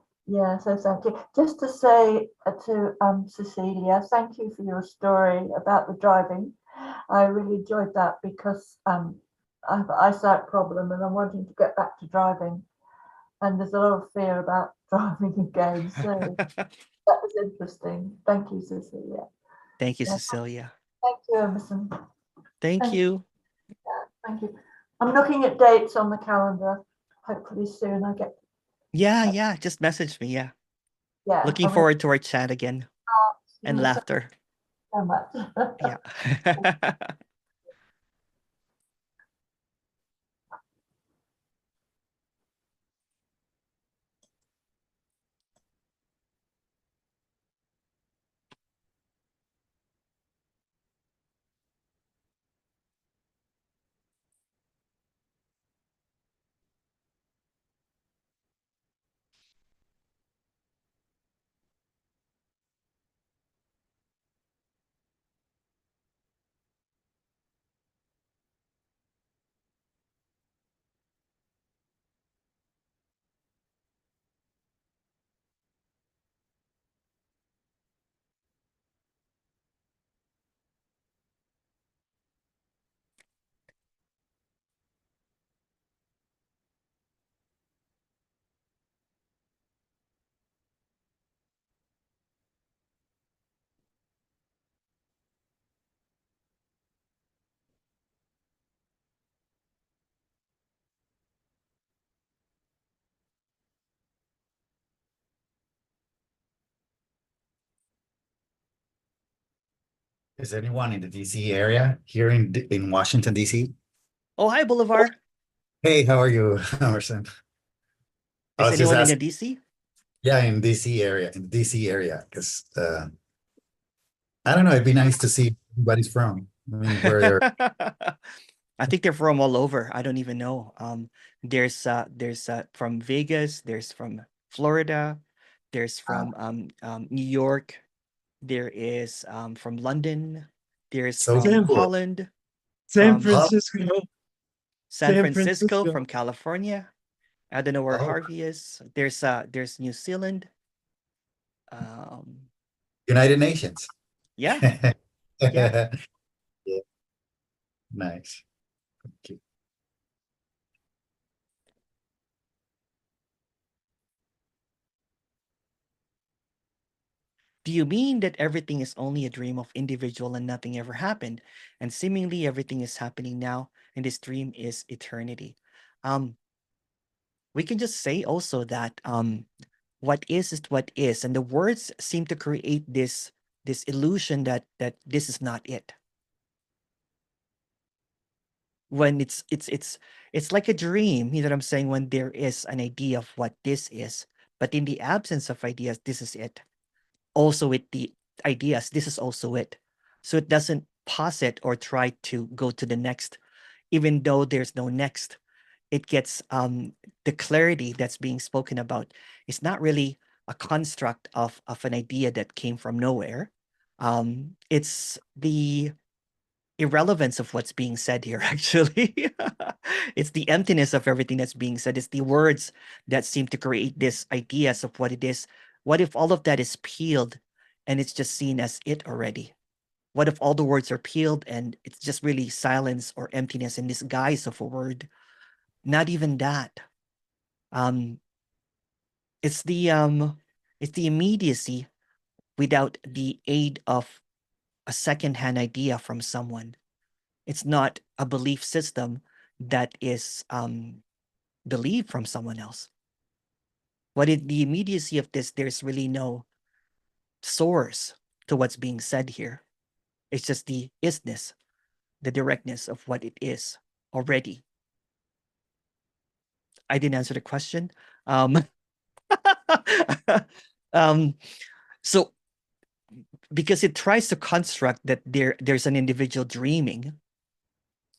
so thank you. Just to say to Cecilia, thank you for your story about the driving. I really enjoyed that because I have an eyesight problem and I'm wanting to get back to driving. And there's a lot of fear about driving again. So that was interesting. Thank you, Cecilia. Thank you, Cecilia. Thank you, Emerson. Thank you. Thank you. I'm looking at dates on the calendar. Hopefully soon I get. Yeah. Just message me. Yeah. Looking forward to our chat again and laughter. so much. Yeah. Is anyone in the DC area here in Washington, DC? Oh, hi, Boulevard. Hey, how are you, Emerson? I Is was just anyone in the asking, DC? yeah, in the DC area, because I don't know, it'd be nice to see everybody's from. I mean, where they're I think they're from all over. I don't even know. There's from Vegas, there's from Florida, there's from New York, there is from London, there's so from San, cool. Holland, San from Francisco, San San Francisco, Francisco. from California. I don't know where Oh, Harvey is. There's New Zealand. Um, United Nations. yeah, yeah. Yeah, nice. Thank you. Do you mean that everything is only a dream of individual and nothing ever happened, and seemingly everything is happening now, and this dream is eternity? We can just say also that what is what is, and the words seem to create this illusion that this is not it. When it's like a dream, you know what I'm saying? When there is an idea of what this is, but in the absence of ideas, this is it. Also with the ideas, this is also it. So it doesn't pause it or try to go to the next, even though there's no next. It gets the clarity that's being spoken about is not really a construct of an idea that came from nowhere. It's the irrelevance of what's being said here, actually. It's the emptiness of everything that's being said. It's the words that seem to create this ideas of what it is. What if all of that is peeled and it's just seen as it already? What if all the words are peeled and it's just really silence or emptiness in this guise of a word? Not even that. Um, it's the immediacy without the aid of a secondhand idea from someone. It's not a belief system that is believed from someone else. What is the immediacy of this? There's really no source to what's being said here. It's just the isness, the directness of what it is already. I didn't answer the question. Um, so because it tries to construct that there's an individual dreaming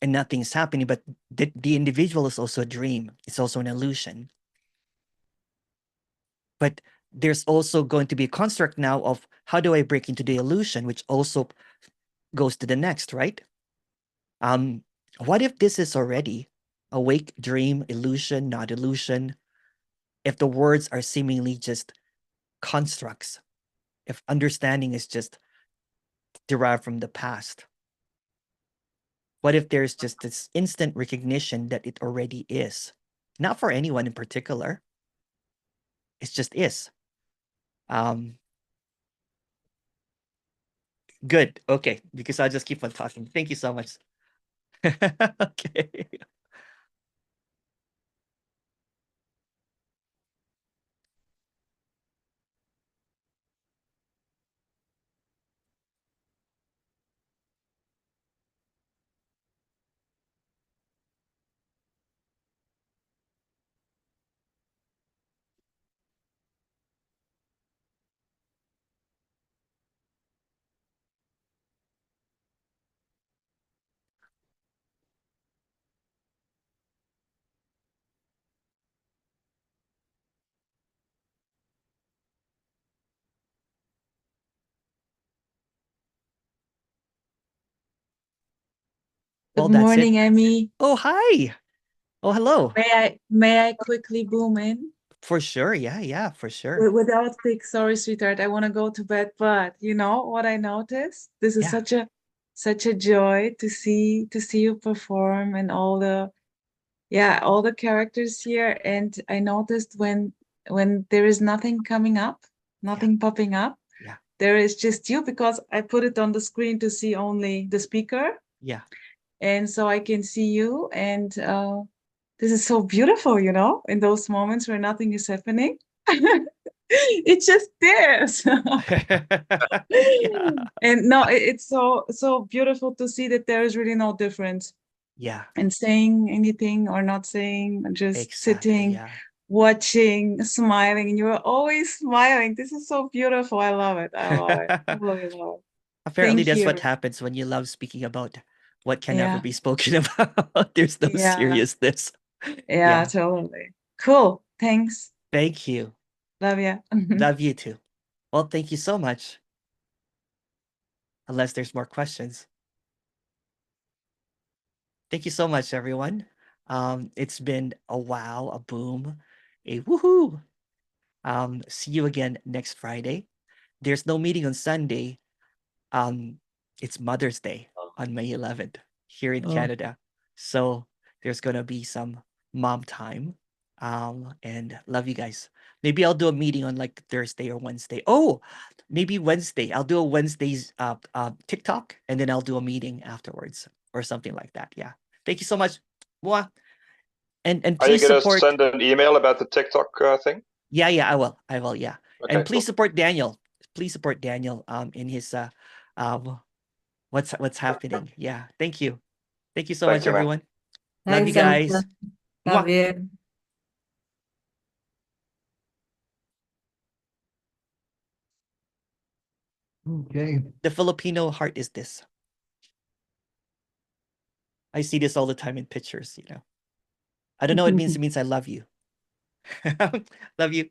and nothing's happening, but the individual is also a dream. It's also an illusion. But there's also going to be a construct now of how do I break into the illusion, which also goes to the next, right? What if this is already awake, dream, illusion, not illusion? If the words are seemingly just constructs, if understanding is just derived from the past? What if there's just this instant recognition that it already is? Not for anyone in particular. It just is. Good. Okay. Because I'll just keep on talking. Thank you so much. Okay. Well, Good that's morning, it. Emmy. Oh, hi. Oh, hello. May I quickly boom in? For sure. Yeah, for sure. Without quick, sorry, sweetheart, I want to go to bed, but you know what I noticed? This is Yeah. such a joy to see you perform and all the characters here. And I noticed when there is nothing coming up, nothing popping up, Yeah. there is just you, because I put it on the screen to see only the speaker. Yeah. And so I can see you, and this is so beautiful, you know, in those moments where nothing is happening. It's just there. Yeah. And no, it's so beautiful to see that there is really no difference Yeah. in saying anything or not saying, just Exactly. sitting, Yeah. watching, smiling, and you're always smiling. This is so beautiful. I love it. I love it. I really love it. Apparently, Thank that's you. what happens when you love speaking about what can never Yeah. be spoken about. There's no Yeah. seriousness. Yeah, totally. Cool. Thanks. Thank you. Love ya. Love you too. Well, thank you so much. Unless there's more questions. Thank you so much, everyone. It's been a wow, a boom, a woohoo. See you again next Friday. There's no meeting on Sunday. It's Mother's Day on May 11th here in Oh. Canada. So there's gonna be some mom time. And love you guys. Maybe I'll do a meeting on like Thursday or Wednesday. Oh, maybe Wednesday. I'll do a Wednesday's TikTok, and then I'll do a meeting afterwards or something like that. Yeah. Thank you so much. Mwah. And Are you please gonna support. send an email about the TikTok thing? Yeah, I will. Yeah. Okay, And please cool. support Daniel. Please support Daniel in his what's happening. Yeah. Thank you. Thank you so Thank much, you, man. everyone. Love you Thanks, Emma. guys. Love Mwah. you. Okay. The Filipino heart is this. I see this all the time in pictures, you know. I don't know what it means. It means I love you. Love you.